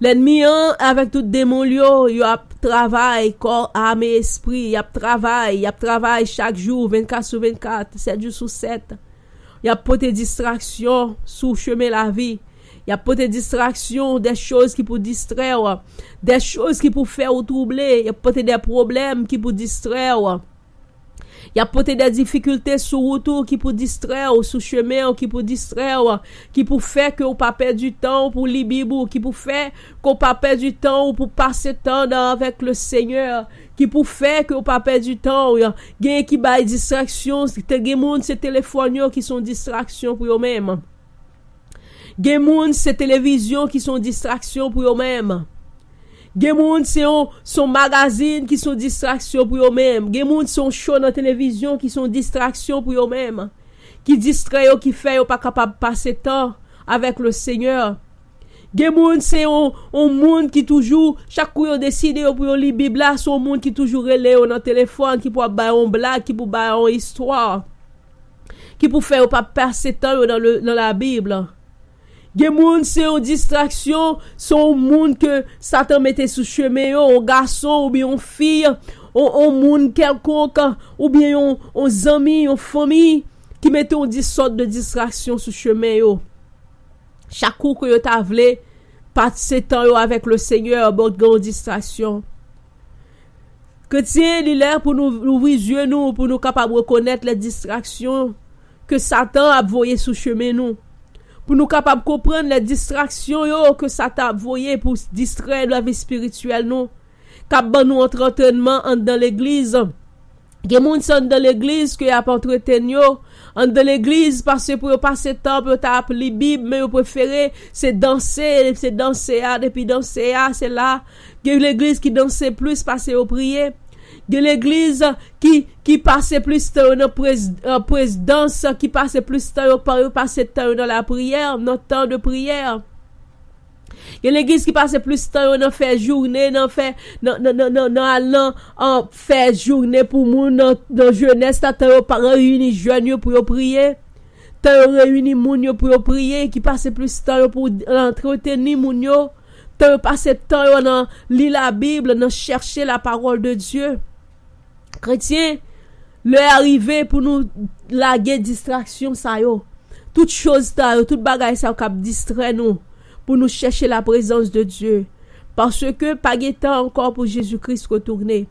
L'ennemi avec tout démon yo, il a travail corps, âme et esprit, il a travail chaque jour 24 sur 24, 7 jours sur 7. Il y a pas de distraction sous chemin la vie. Il y a pas de distraction, des choses qui pour distraire, des choses qui pour faire ou troubler, il y a pas des problèmes qui pour distraire. Il y a peut-être des difficultés sur route qui pour distraire ou sous chemin qui pour distraire, qui pour faire que on pas perdre du temps pour lire Bible, qui pour faire qu'on pas perdre du temps ou pour passer temps avec le Seigneur, qui pour faire que on pas perdre du temps, gain qui bail distraction, gen moun c'est téléphone qui sont distraction pour eux même. Gen moun c'est télévision qui sont distraction pour eux même. Gen moun c'est son magazine qui sont distraction pour eux même. Gen moun son show dans télévision qui sont distraction pour eux même. Qui distrait qui fait pas capable passer temps avec le Seigneur. Gen moun c'est un monde qui toujours chaque coup yo décide pour lire Bible là, son monde qui toujours relé dans téléphone qui pour ba on blague, qui pour ba on histoire. Qui pour faire pas passer temps dans la Bible. Gen moun c'est une distraction, son monde que Satan mettait sous chemin, un garçon ou bien une fille, un monde quelconque ou bien un ami, une famille qui mettait une sorte de distraction sous chemin yo. Chaque coup que yo t'a vle passer temps yo avec le Seigneur, bon grande distraction. Chrétien, il est là pour nous ouvrir yeux nous, pour nous capable reconnaître les distractions que Satan a voyé sous chemin nous. Pour nous capables de comprendre les distractions que Satan a voyé pour distraire la vie spirituelle nous. Capable nous entraînement dans l'église. Gen moun sont dans l'église que y a pas entretenu dans l'église parce que pour passer temps pour taper la Bible mais vous préférez c'est danser depuis danser c'est là gen l'église qui danse plus passer au prier. De l'église qui passe plus temps dans présidence, qui passe plus temps dans la prière, notre temps de prière. Il y a l'église qui passe plus temps dans faire journée, dans allant en faire journée pour moun dans jeunesse, temps par réunir jeunes pour prier. Temps réunir moun pour prier, qui passe plus temps pour entretenir moun yo. Temps passer temps dans lire la Bible, dans chercher la parole de Dieu. Chrétien, l'heure arrivé pour nous laguer distraction ça yo. Toute chose ça yo, toute bagaille ça cap distraire nous pour nous chercher la présence de Dieu parce que pas temps encore pour Jésus-Christ retourner.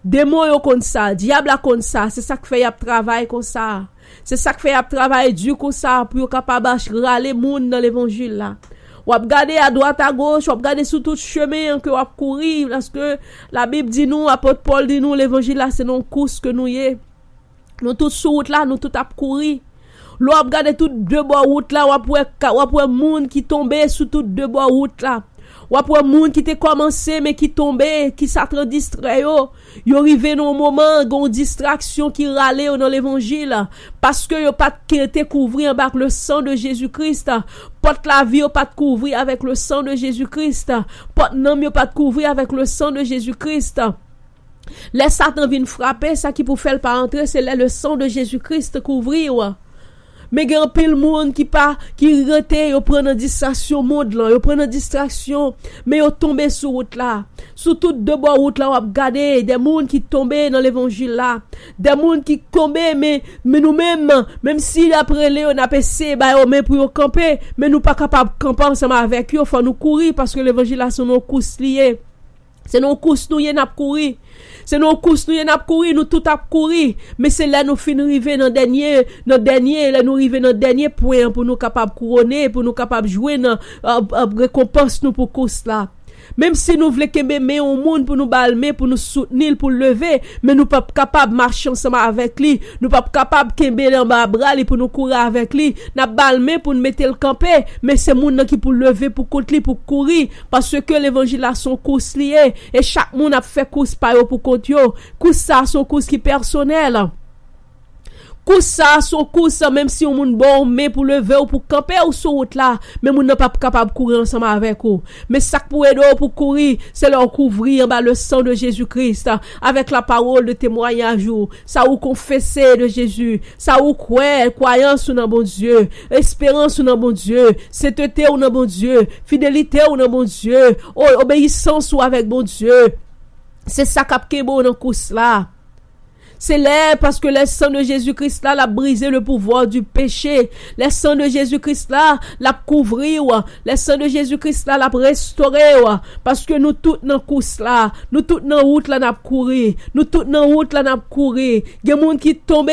Démon yo comme ça, diable a comme ça, c'est ça qui fait y a travail comme ça. C'est ça qui fait y a travail dur comme ça pour capable râler monde dans l'évangile là. Ou regarder à droite à gauche, ou regarder sur tout chemin que ou courir parce que la Bible dit nous, apôtre Paul dit nous l'évangile là c'est non course que nous y est. Nous tout sur route là, nous tout à courir. L'on regarder tout deux bords route là, ou pour monde qui tombait sur tout deux bords route là. Ou pour monde qui t'est commencé mais qui tombait, qui s'attra distrait yo arrivé dans un moment gon distraction qui râlait dans l'évangile parce que yo pas été couvrir avec le sang de Jésus-Christ. Porte la vie yo pas couvrir avec le sang de Jésus-Christ. Porte nom yo pas couvrir avec le sang de Jésus-Christ. Laisse Satan vient frapper, ça qui pour faire pas entrer, c'est le sang de Jésus-Christ couvrir. Mais il y a un pile monde qui rete, yo prend une distraction monde là, yo prend une distraction, mais yo tombe sur route là. Sur tout deux bords route là, on regarder des monde qui tomber dans l'évangile là. Des monde qui tomber mais nous-mêmes, même si après les on a passé ba mais pour yo camper, mais nous pas capable camper ensemble avec eux, faut nous courir parce que l'évangile là sont nos courses liés. C'est nos courses nous y n'a courir. C'est nos courses nous y n'a courir, nous tout a courir, mais c'est là nous fin arriver dans dernier, là nous arriver dans dernier point pour nous capable couronner, pour nous capable jouer dans récompense nous pour course là. Même si nous voulons qu'aimer mais au monde pour nous balmer, pour nous soutenir, pour lever, mais nous pas capable marcher ensemble avec lui, nous pas capable qu'aimer dans bas bras pour nous courir avec lui, n'a balmer pour nous mettre le camper, mais c'est monde qui pour lever, pour contre lui, pour courir, parce que l'évangile a son course lié, et chaque monde a fait course par eux pour contre yo, course ça son course qui personnel. Course ça, son course, même si on moun bon, mais pour lever ou pour camper ou sur route là, mais moun n'a pas capable de courir ensemble avec vous. Mais ça pour aider pour courir, c'est leur couvrir en bas le sang de Jésus-Christ, avec la parole de témoignage, ça ou confesser de Jésus, ça ou croyance ou dans bon Dieu, espérance ou dans bon Dieu, sainteté ou dans bon Dieu, fidélité ou dans bon Dieu, obéissance ou avec bon Dieu. C'est ça qui bon dans course là. C'est là parce que le sang de Jésus-Christ là l'a brisé le pouvoir du péché. Le sang de Jésus-Christ là l'a couvrir. Le sang de Jésus-Christ là l'a restaurer. Parce que nous tous dans course là, nous tous dans route là n'a courir. Nous tous dans route là n'a courir. Gen moun qui tombe,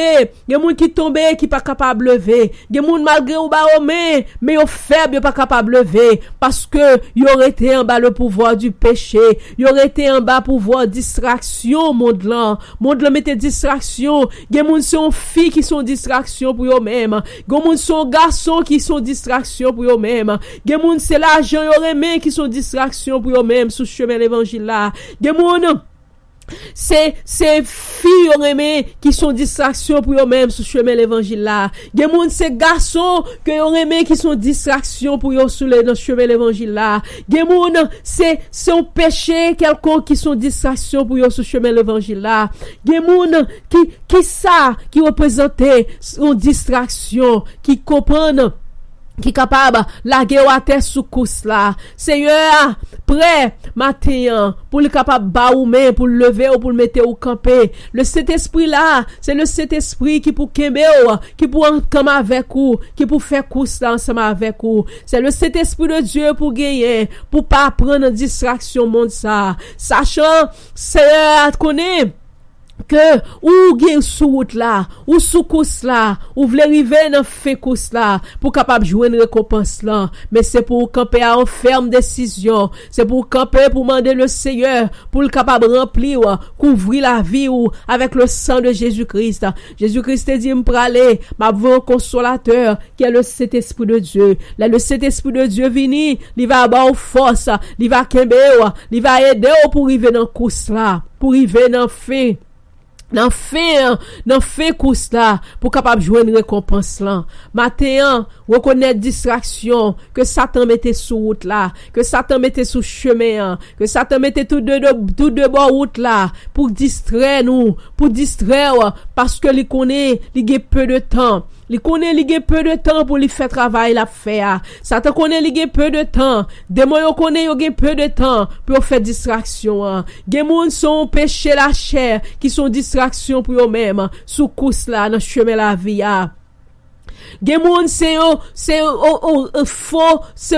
qui pas capable lever. Gen moun malgré ou ba mais yo faible, yo pas capable lever parce que yo aurait été en bas le pouvoir du péché. Yo aurait été en bas pouvoir distraction monde là mettait distraction. Gen moun sont filles qui sont distraction pour eux même. Gen moun sont garçons qui sont distraction pour eux même. Gen moun c'est l'argent yo remè qui sont distraction pour eux même sous chemin l'évangile là. Gen moun c'est filles remè qui sont distraction pour eux même sous chemin l'évangile là. Gen moun c'est garçons que yo remè qui sont distraction pour eux sur le chemin l'évangile là. Gen moun c'est un péché quelconque qui sont distraction pour eux sur chemin l'évangile là. Gen moun qui représentait une distraction, qui comprennent, qui capable larguer à terre sous course là. Seigneur, prêt matin pour le capable ba ou main pour le lever ou pour le mettre au camper. Le Saint-Esprit là, c'est le Saint-Esprit qui pour kembe ou, qui pour comme avec ou, qui pour faire course là ensemble avec ou. C'est le Saint-Esprit de Dieu pour gagner, pour pas prendre distraction monde ça. Sachant Seigneur connaît que ou gen sous route là ou sous course là ou vle river dans fin course là pour capable jouer une récompense là, mais c'est pour camper en ferme décision, c'est pour camper pour demander le Seigneur pour le capable remplir couvrir la vie ou avec le sang de Jésus-Christ. Jésus-Christ dit me praler m'a un consolateur qui est le Saint-Esprit de Dieu. Là le Saint-Esprit de Dieu vini, il va avoir force, il va kembe, il va aider pour arriver dans course là, pour arriver dans fin dans fait course là pour capable jouer une récompense là. Matin reconnaître distraction que Satan mettait sous route là, que Satan mettait sous chemin, que Satan mettait tout de bord route là pour distraire nous, parce que il connaît il a peu de temps. Il connaît il a peu de temps pour lui faire travail la faire. Satan connaît il a peu de temps. Démon yo connaît yo gen peu de temps pour faire distraction. Gen moun sont péché la chair qui sont distraction pour eux même sous course là dans chemin la vie. Gen moun c'est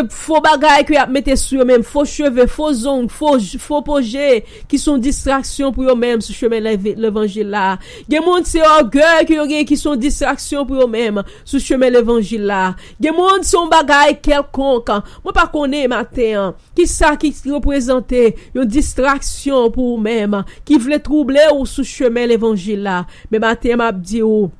faux bagay que y a metté sur même faux cheveux, faux ongles, faux projet qui sont distractions pour eux même sur chemin l'évangile là. Gen moun c'est orgueil que y a qui sont distractions pour eux même sur chemin l'évangile là. Gen moun son bagay quelconque. Moi pas connais matin qui ça qui représentait une distraction pour eux même qui voulait troubler ou sur chemin l'évangile là. Mais matin m'a dit ou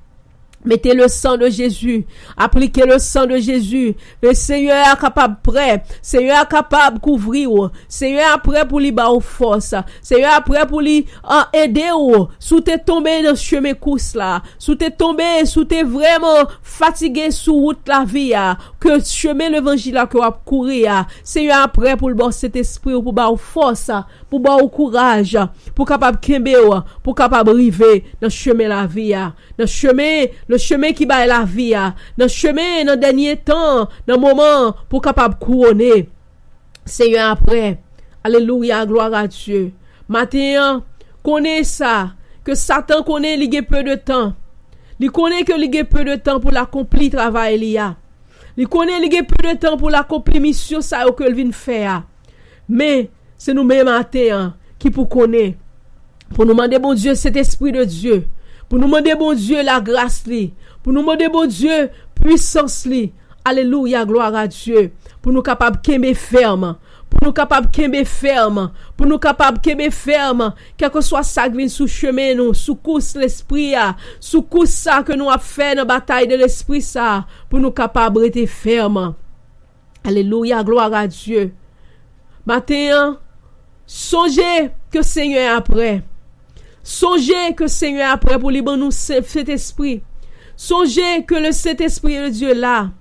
mettez le sang de Jésus, appliquez le sang de Jésus. Le Seigneur est capable prêt, Seigneur est capable couvrir, Seigneur est prêt pour lui ba force, Seigneur est prêt pour lui aider ou. Sous t'es tombé dans chemin course là, sous t'es vraiment fatigué sous route la vie que chemin l'évangile là que va courir, Seigneur est prêt pour le bon cet esprit pour ba force, pour ba courage, pour capable kembe pour capable arriver dans chemin la vie, dans le chemin qui bat la vie, dans le chemin, dans le dernier temps, dans le moment, pour capable couronner. Seigneur après. Alléluia, gloire à Dieu. Matin, connaît ça, que Satan connaît, il y a peu de temps. Il connaît que il y a peu de temps pour l'accomplir travail il y a. Il connaît il y a peu de temps pour l'accomplir mission ça que il vient faire. Mais c'est nous même matin qui pour connaître. Pour nous demander, bon Dieu, cet esprit de Dieu. Pour nous demander, bon Dieu, la grâce li. Pour nous demander, bon Dieu, puissance li. Alléluia, gloire à Dieu. Pour nous capables de ferme. Pour nous capables de ferme. Pour nous capables de ferme. Quel que soit ça qui vient sous chemin nous, sous course l'esprit, sous course ça que nous avons fait dans la bataille de l'esprit ça. Pour nous capables de ferme. Alléluia, gloire à Dieu. Matin, songez que Seigneur est après. Songez que Seigneur est après pour libérer nous cet esprit. Songez que le Saint-Esprit de Dieu là,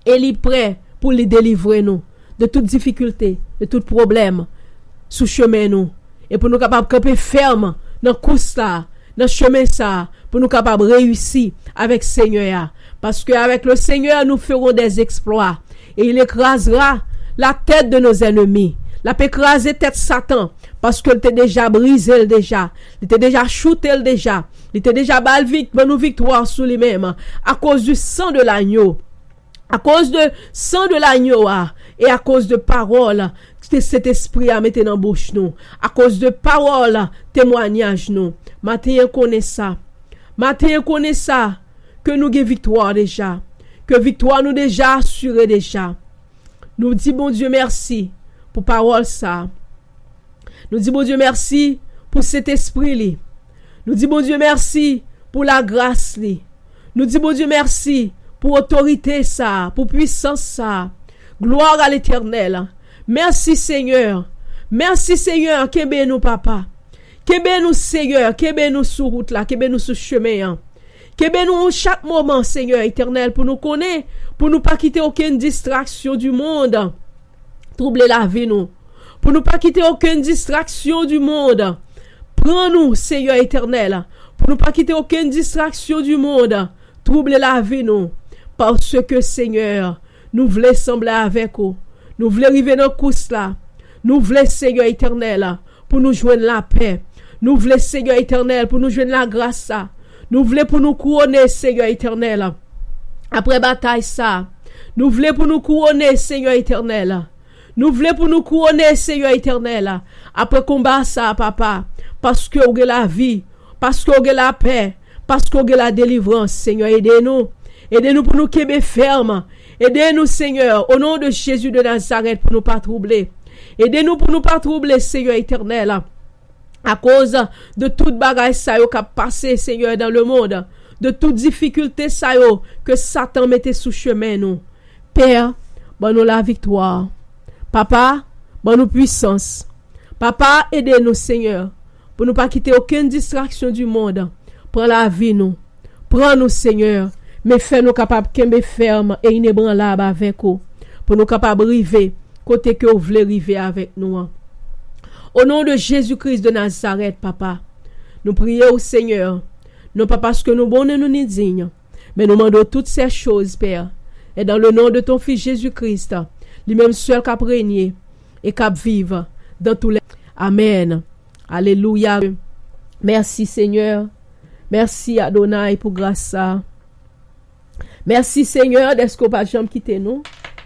il est prêt pour les délivrer nous de toute difficulté, de tout problème sous chemin nous. Et pour nous capables de camper ferme dans course là, dans chemin ça, pour nous capables de réussir avec Seigneur. Parce qu'avec le Seigneur, nous ferons des exploits. Et il écrasera la tête de nos ennemis. La peut écraser tête Satan. Parce qu'il était déjà brisé déjà. Il était déjà shooté déjà. Il était déjà balvique, mais nous victoire sous lui-même. À cause du sang de l'agneau. À cause de sang de l'agneau, et à cause de paroles que cet esprit a mis dans la bouche nous. À cause de paroles, témoignages nous. Matin, connaît ça. Matin, connaît ça. Que nous avons victoire déjà. Que victoire nous déjà assurée déjà. Nous disons, bon Dieu, merci pour parole ça. Nous disons, bon Dieu, merci pour cet esprit-là. Nous disons, bon Dieu, merci pour la grâce. Nous disons, bon Dieu, merci pour autorité ça, pour puissance ça. Gloire à l'Éternel. Merci Seigneur. Merci Seigneur. Kebe nous papa. Kebe nous Seigneur. Kebe nous sur route là. Kebe nous sur chemin. Kebe nous chaque moment Seigneur éternel pour nous connaître. Pour nous pas quitter aucune distraction du monde. Troubler la vie nous. Pour nous pas quitter aucune distraction du monde. Prends-nous Seigneur éternel. Pour nous pas quitter aucune distraction du monde. Troubler la vie nous. Parce que Seigneur, nous voulons sembler avec vous. Nous voulons arriver dans le course là. Nous voulons Seigneur éternel pour nous joindre la paix. Nous voulons Seigneur éternel pour nous joindre la grâce ça. Nous voulons pour nous couronner Seigneur éternel. Après bataille ça. Nous voulons pour nous couronner Seigneur éternel. Nous voulons pour nous couronner Seigneur éternel. Après combat ça papa. Parce que vous avez la vie. Parce que vous avez la paix. Parce que vous avez la délivrance. Seigneur aidez-nous. Aidez-nous pour nous kéber ferme. Aidez-nous, Seigneur, au nom de Jésus de Nazareth, pour nous pas troubler. Aidez-nous pour nous pas troubler, Seigneur éternel. À cause de toute bagaille ça qui a passé, Seigneur, dans le monde. De toute difficulté ça que Satan mettait sous chemin, nous. Père, bon nous la victoire. Papa, bon nous puissance. Papa, aidez-nous, Seigneur, pour nous pas quitter aucune distraction du monde. Prends la vie, nous. Prends-nous, Seigneur. Mais fais-nous capables de ferme et inébranlable avec vous. Pour nous capables de river côté que vous voulez river avec nous. Au nom de Jésus-Christ de Nazareth, papa, nous prions au Seigneur. Non pas parce que nous bons et nous ni dignes, mais nous demandons toutes ces choses, Père. Et dans le nom de ton Fils Jésus-Christ, lui-même seul qui a régné et qui vive dans tous les... Amen. Alléluia. Merci Seigneur. Merci Adonai pour grâce. Merci Seigneur d'être qu'on va jamais quitter nous.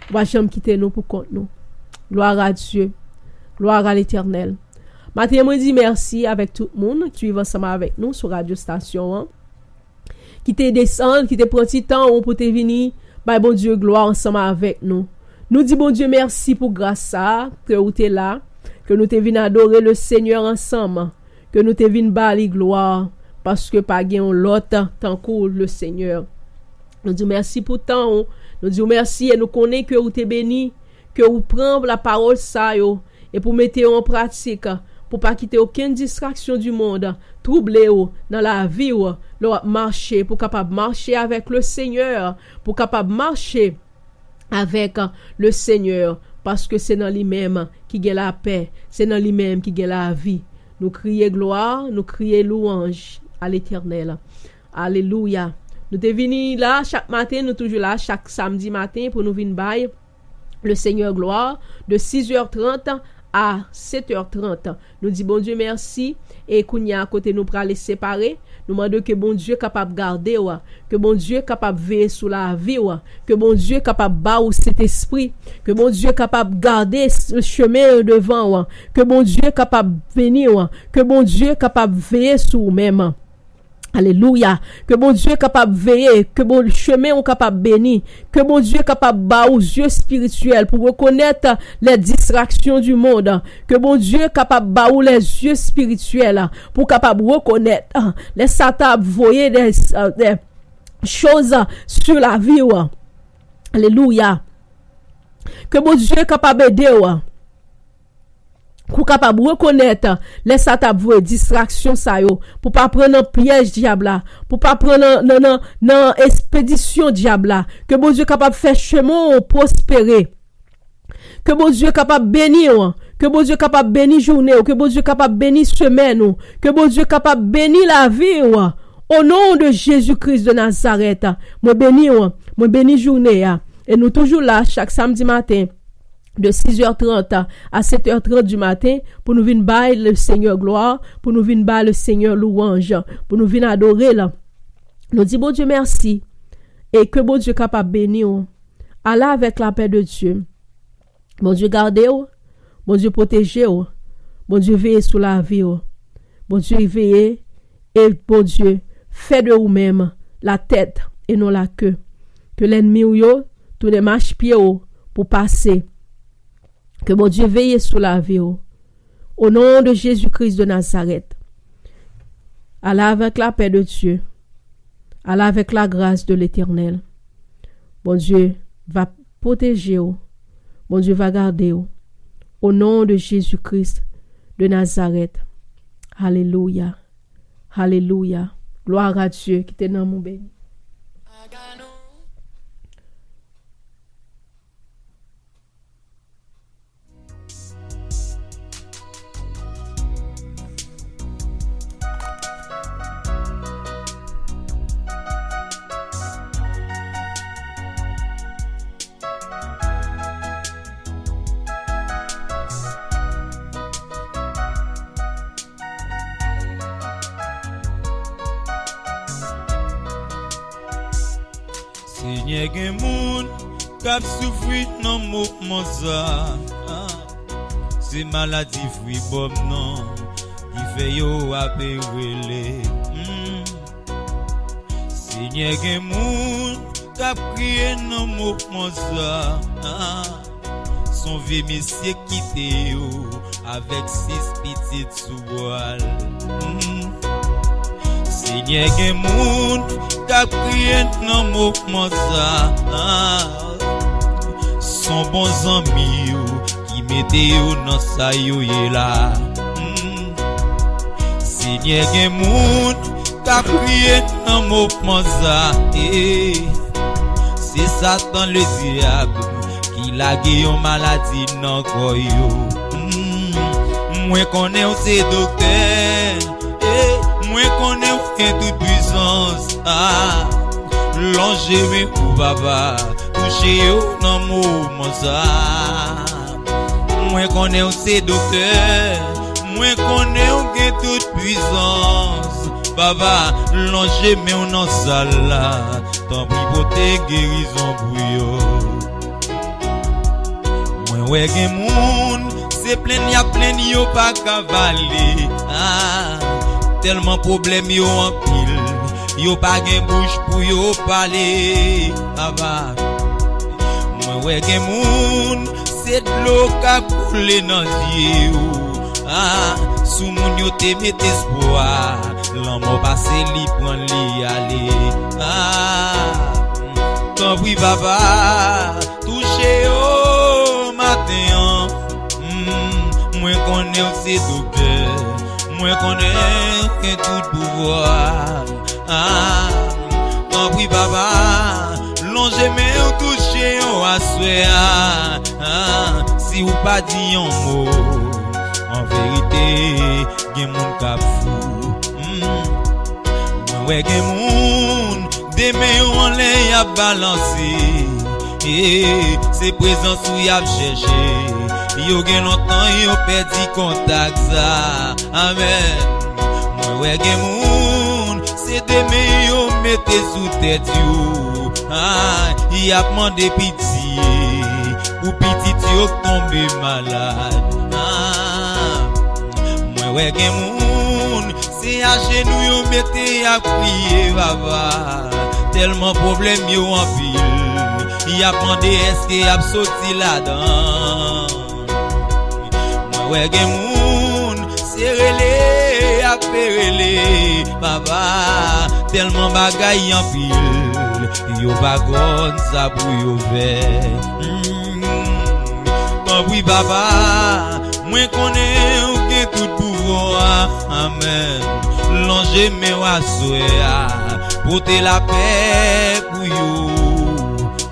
On va jamais quitter nous pour compte nous. Gloire à Dieu. Gloire à l'Éternel. Matin, moi dis merci avec tout le monde qui vit ensemble avec nous sur Radio Station. Qui te descend, qui te prend petit temps pour te venir. Bah bon Dieu, gloire ensemble avec nous. Nous dis bon Dieu merci pour grâce ça que vous êtes là, que nous te venons adorer le Seigneur ensemble, que nous te venons bâler gloire parce que pas gain l'autre tant que le Seigneur. Nous disons merci pour temps. Nous disons merci et nous connaissons que vous êtes béni, que vous prenez la parole ça et pour mettre en pratique, pour pas quitter aucune distraction du monde, troubler dans la vie, marcher, pour capable marcher avec le Seigneur, pour capable marcher avec le Seigneur, parce que c'est dans lui-même qui gagne la paix, c'est dans lui-même qui gagne la vie. Nous crions gloire, nous crions louange à l'Éternel. Alléluia. Nous sommes venus là chaque matin, nous toujours là chaque samedi matin pour nous venir bailler le Seigneur gloire de 6h30 à 7h30. Nous dit bon Dieu merci et kounya à côté nous pral les séparer. Nous demandons que bon Dieu capable garder ou que bon Dieu capable veiller sur la vie ou que bon Dieu capable ba ou cet esprit, que bon Dieu capable garder le chemin devant ou que bon Dieu capable venir que bon Dieu capable veiller sur vous-même. Alléluia. Que bon Dieu est capable de veiller, que bon chemin est capable de bénir, que bon Dieu est capable de battre aux yeux spirituels pour reconnaître les distractions du monde, que bon Dieu est capable de battre les yeux spirituels pour capable de reconnaître les Satan voyer des choses sur la vie. Alléluia. Que bon Dieu est capable d'aider. Pour capable reconnaître les Satan voyer distraction ça yo pour pas prendre un piège diable pour pas prendre non expédition diable que bon Dieu capable faire chemin prospérer que bon Dieu capable bénir que bon Dieu capable bénir journée que bon Dieu capable bénir semaine que bon Dieu capable bénir la vie au nom de Jésus-Christ de Nazareth moi bénis journée et nous toujours là chaque samedi matin de 6h30 à 7h30 du matin pour nous venir bailler le Seigneur gloire, pour nous venir bailler le Seigneur louange, pour nous venir adorer là. Nous dit bon Dieu merci et que bon Dieu capable bénir. Allah avec la paix de Dieu. Bon Dieu garder, bon Dieu protéger, bon Dieu veiller sur la vie, bon Dieu veiller et bon Dieu fait de vous-même la tête et non la queue. Que l'ennemi ou yo tous les marche-pieds pour passer. Que bon Dieu veille sur la vie. Au nom de Jésus-Christ de Nazareth. Allah avec la paix de Dieu. Allah avec la grâce de l'Éternel. Bon Dieu va protéger. Bon Dieu va garder. Au nom de Jésus-Christ de Nazareth. Alléluia. Alléluia. Gloire à Dieu qui t'est dans mon béni. Seigneur gen moun k'ap souffri nan mouvement ça. C'est maladie fri bob non qui fait yo apérele. Seigneur gen moun k'ap crié nan mouvement ça. Son vieux monsieur quitté yo avec 6 petites sous boile. Seigneur gen moun k'ap crié nan mouvement ça. Son bon ami yo qui mette yo nan sa yo yé là. Seigneur gen moun k'ap crié nan mouvement ça. C'est Satan le diable qui lage yon maladie nan koy yo. Moi connais c'est docteur. Moi connais aucune toute puissance. L'ange ou baba touché yo nan mouvement ça. Moi connais c'est docteur. Moi connais aucune toute puissance. Baba l'ange mais on en salle là. Tant pis pour tes guérisons pour yo. Moi ouais gen moun c'est plein yo pas cavaler. Tellement problème yo en pile, yo pas gen bouche pour yo parler. Baba, moi ouais gen moun, c'est de l'eau qu'a coulé dans vie yo. Sous moun yo te met espoir, l'amour passé li prend li aller. Tant pis baba, touché yo matin. Moi connais c'est docteur. Moi connais que tout pouvoir. Tant pis papa, l'on jamais ou touché ou assoya. Si ou pas dit un mot, en vérité, gen moun k'ap fou. Moi ouais gen moun, demain on les a balancé. C'est présence ou y a cherché. Yo gen longtemps yo perdi contact ça. Amen. Moi ouais gen moun, c'est deme yo mette sous tête yo. Y a demandé pitié pour petit yo tomber malade. Moi ouais gen moun, c'est à genoux yo mette à prier baba. Tellement problème yo en pile. Y a demandé est-ce qu'il a sorti là-dedans. Moi ouais gen moun, c'est relé à perele baba. Tellement bagay en pile. Yo bagon sa pou yo ver. Oui baba, moi connais ou gen tout pouvoir. Amen. Longe me wa soya, porter la paix pour yo.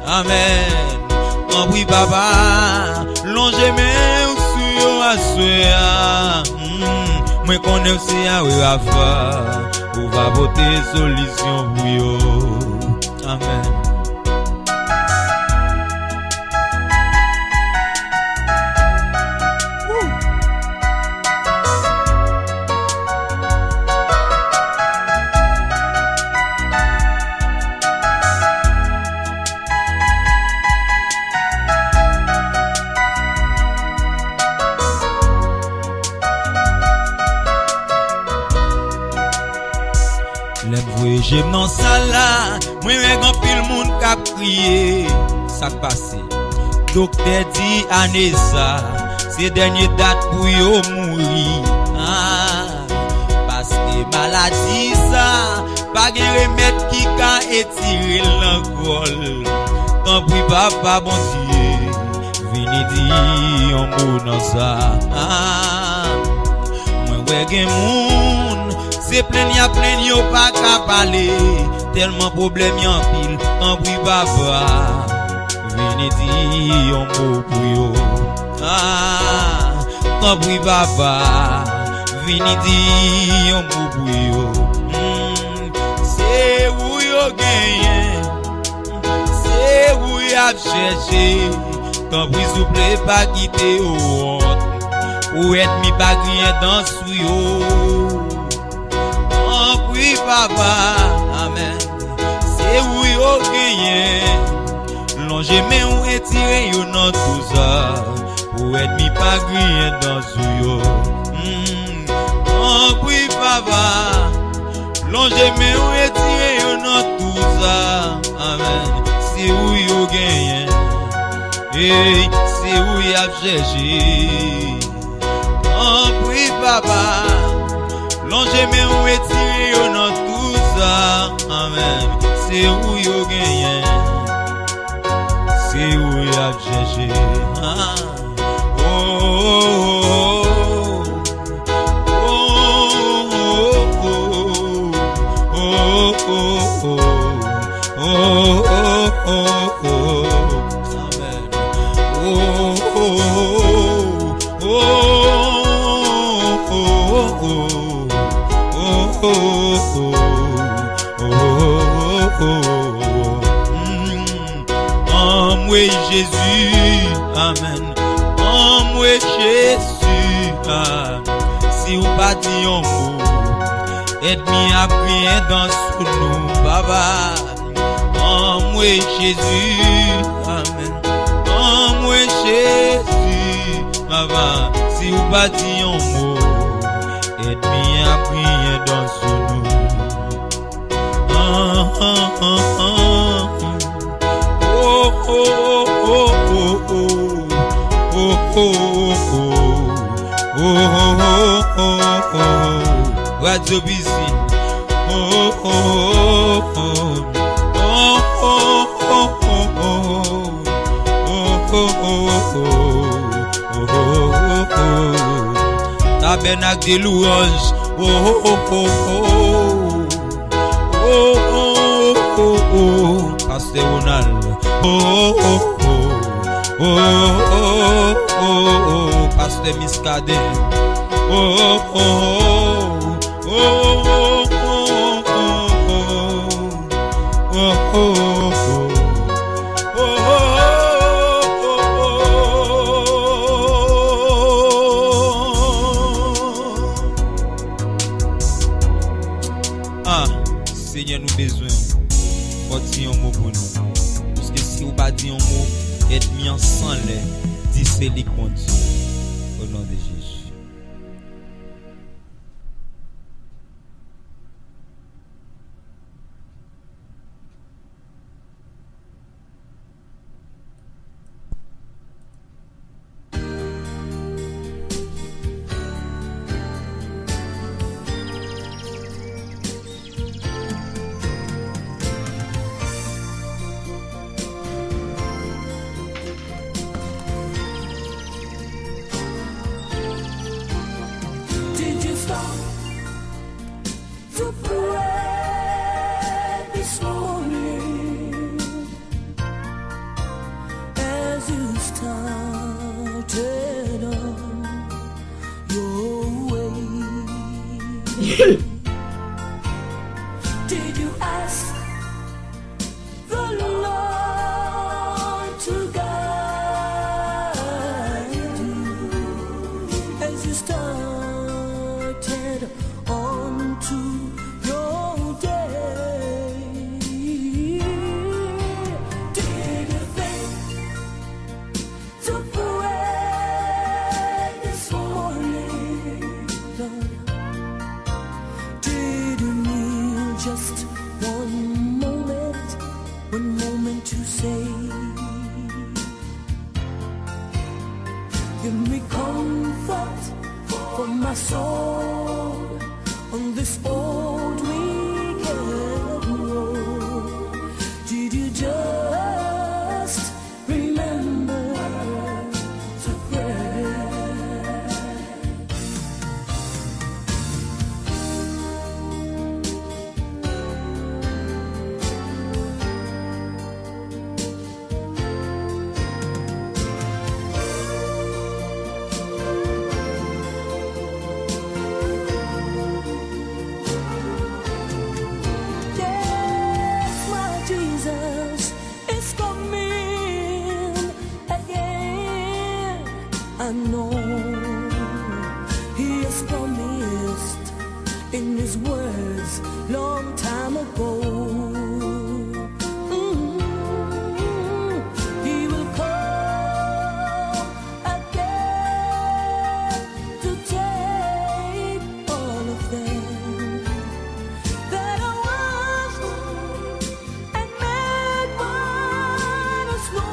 Amen. Oui baba, longe me ou sou yo wa soya. Moi connais aussi a we va faire, ou va porter solution pour yo. Amen. J'aime dans ça là, moi un pile monde qui crié, ça passé. Docteur dit Anessa, c'est dernière date pour yo mourir. Parce que maladie ça, pas de remède qui can étirer l'alcool. Tant pis papa bon Dieu, vini dire un mot dans ça. Moi ouais gen moun, c'est plein yo pas qu'à parler. Tellement problème y'en pile. Tant pis papa, vini dire un mot pour yo. Tant pis papa, vini dire un mot pour yo. C'est où yo gagne, c'est où y'a cherché. Tant pis souple pas quitter au honte, ou être mi pas rien dans sou yo. Oui papa, amen. C'est où yo gagné. Longe mais ou étiré yo dans tout ça. Pour être mi pas grien dans sou yo. Oui papa, longe mais ou étiré yo dans tout ça. Amen. C'est où yo gagné. Hey, c'est où y a cherché. Oui papa, longe mais ou étiré yo dans tout ça. Amen. C'est où yo gagné. C'est où y a cherché. Oh, oh, oh, oh, oh, oh, oh, oh, oh, oh, Amen. Oh, oh, oh, en moi Jésus, amen. En moi Jésus, si vous pas dit un mot, aide-moi à prier dans sous nous, baba. En moi Jésus, amen. En moi Jésus, baba. Si vous pas dit un mot, aide-moi à prier dans sous nous. Radio Busy. Tabernacle de louange. Pasteur Ronald. Pasteur Miskade. Ah, Seigneur, nous besoin. Faut dire un mot pour nous. Parce que si vous pas dire un mot, être mis ensemble, dis c'est lui mon Dieu. Au nom de Jésus. Did you stop to pray this morning as you started on your way? Did you ask the Lord to guide you as you started onto your day? Did you think to pray this morning, Lord? Did you need just one moment to say, give me comfort for my soul on this old wicked road? Did you just remember to pray? Yes, my Jesus is coming again. I know He has promised in His words long time ago. He will come again to take all of them that are washed and made white as snow.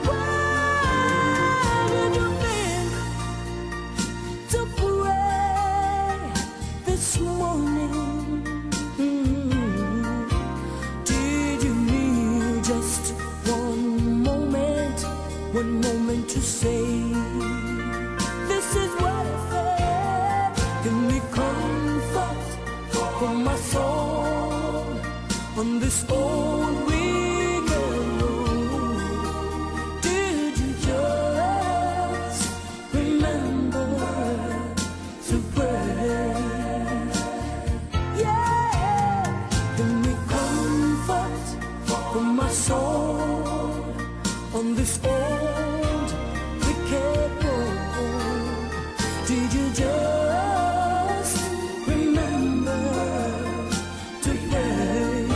Where did you think to pray this morning? Did you need just one moment to say, this is what I said, give me comfort for my soul on this old wicked road? Did you just remember to pray? Yeah, give me comfort for my soul on this old wicked road. Did you just remember to pray?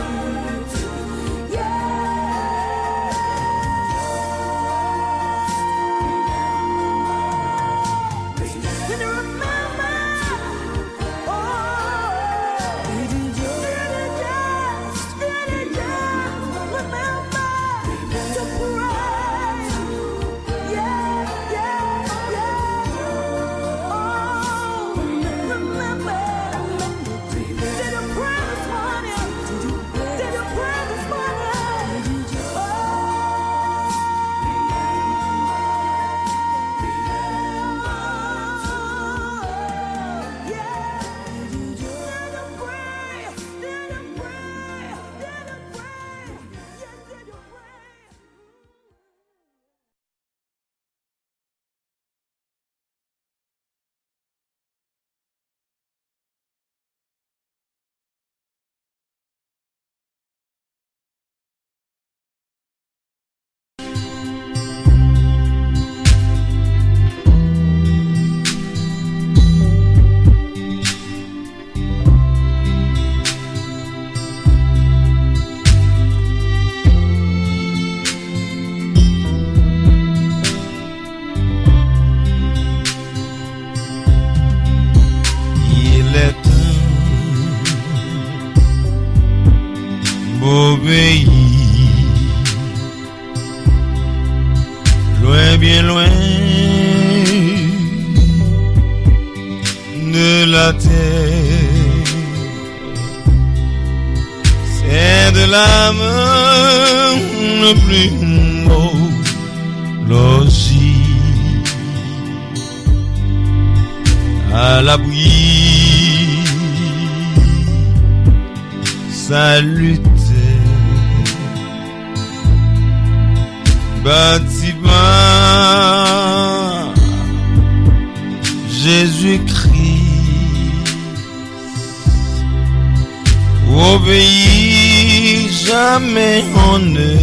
les temps, beau pays, loin, bien loin de la terre, c'est de l'âme le plus beau logis. À l'abri, salutaire, bâtiment, Jésus-Christ, au pays jamais on ne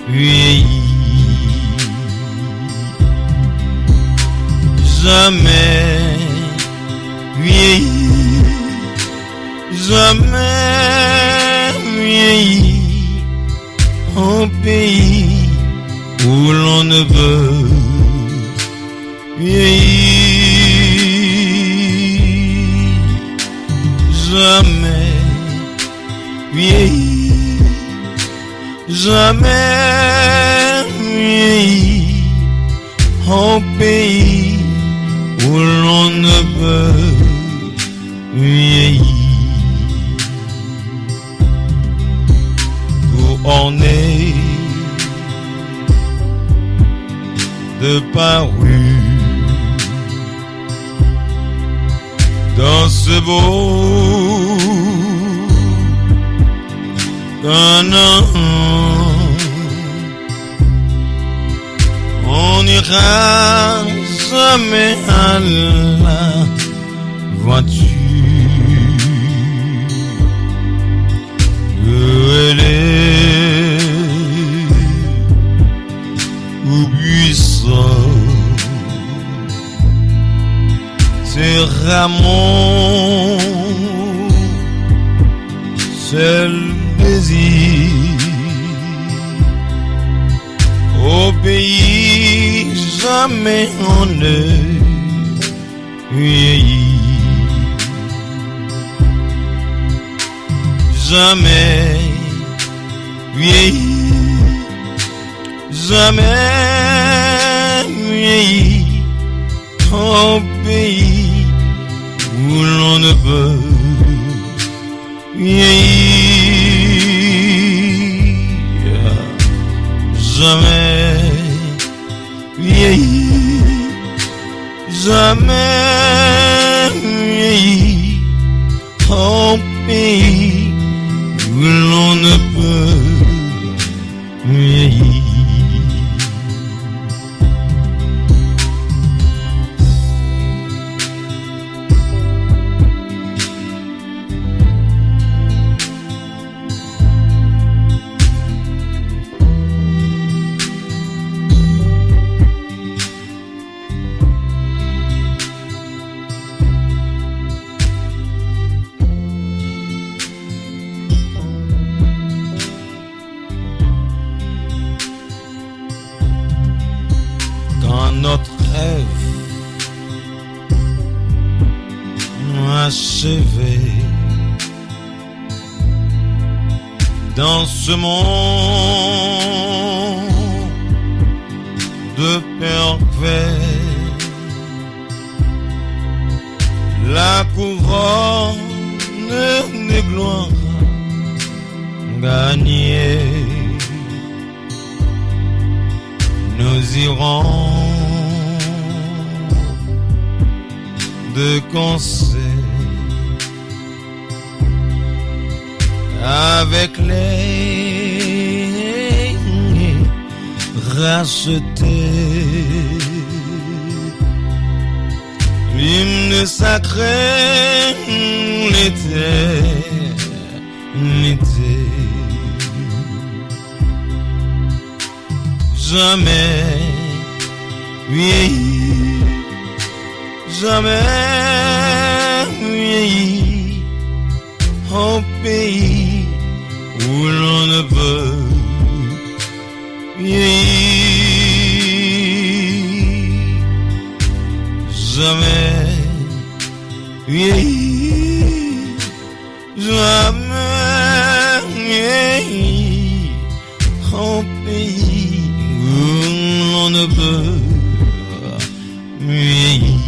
vieillit. Jamais vieilli, jamais vieilli, au pays où l'on ne veut vieillir. Jamais vieilli, jamais vieilli, au pays où l'on ne peut vieillir. Tout orné de parures dans ce beau canon, on ira jamais à la voiture de ou puissant, c'est Ramon, seul désir au pays jamais on ne vieillit. Jamais vieilli, jamais vieilli, au pays où l'on ne peut vieillir. Jamais vieilli, jamais vieilli, au pays où l'on ne peut vieillir. Notre rêve achevé dans ce monde de pervers, la couronne des gloires gagnée, nous irons de concert avec les rachetés, l'hymne sacré, l'éternité. Jamais vieilli, jamais vieilli, au pays où l'on ne peut vieillir. Jamais vieillir, jamais vieillir en pays où l'on ne peut vieillir.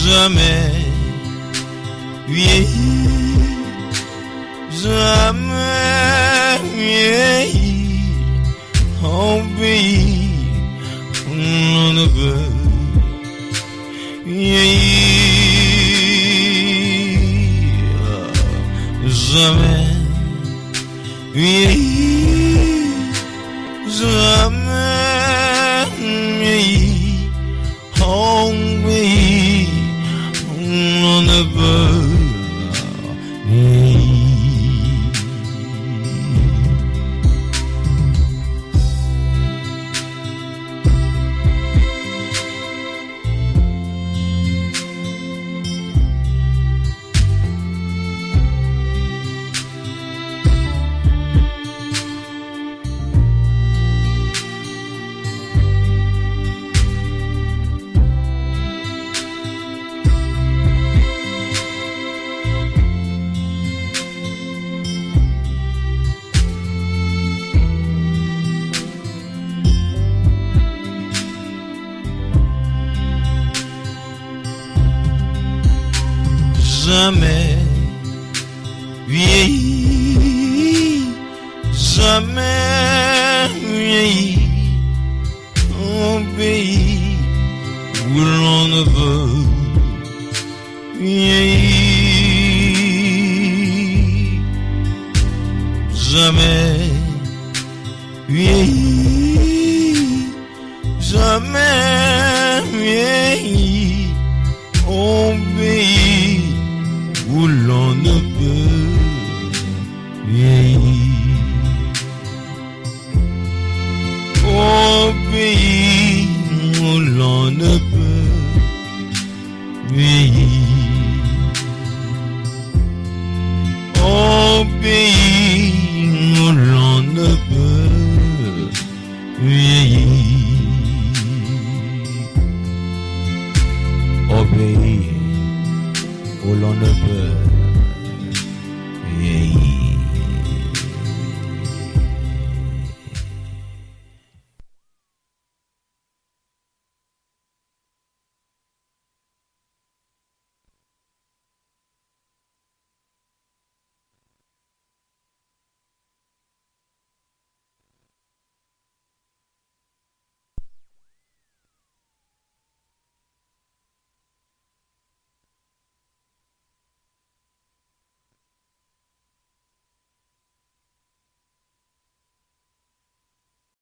Jamais vieillir, jamais vieillir en pays où l'on ne peut vieillir. Jamais vieillir, jamais vieillir en pays où l'on ne peut vieillir. Jamais vieillir, jamais vieillir en pays où l'on ne veut vieillir. Jamais vieillir, jamais vieillir en pays où l'on ne peut vieillir. Au pays où l'on ne peut vieillir. Au pays où l'on ne peut vieillir. Au pays où l'on ne peut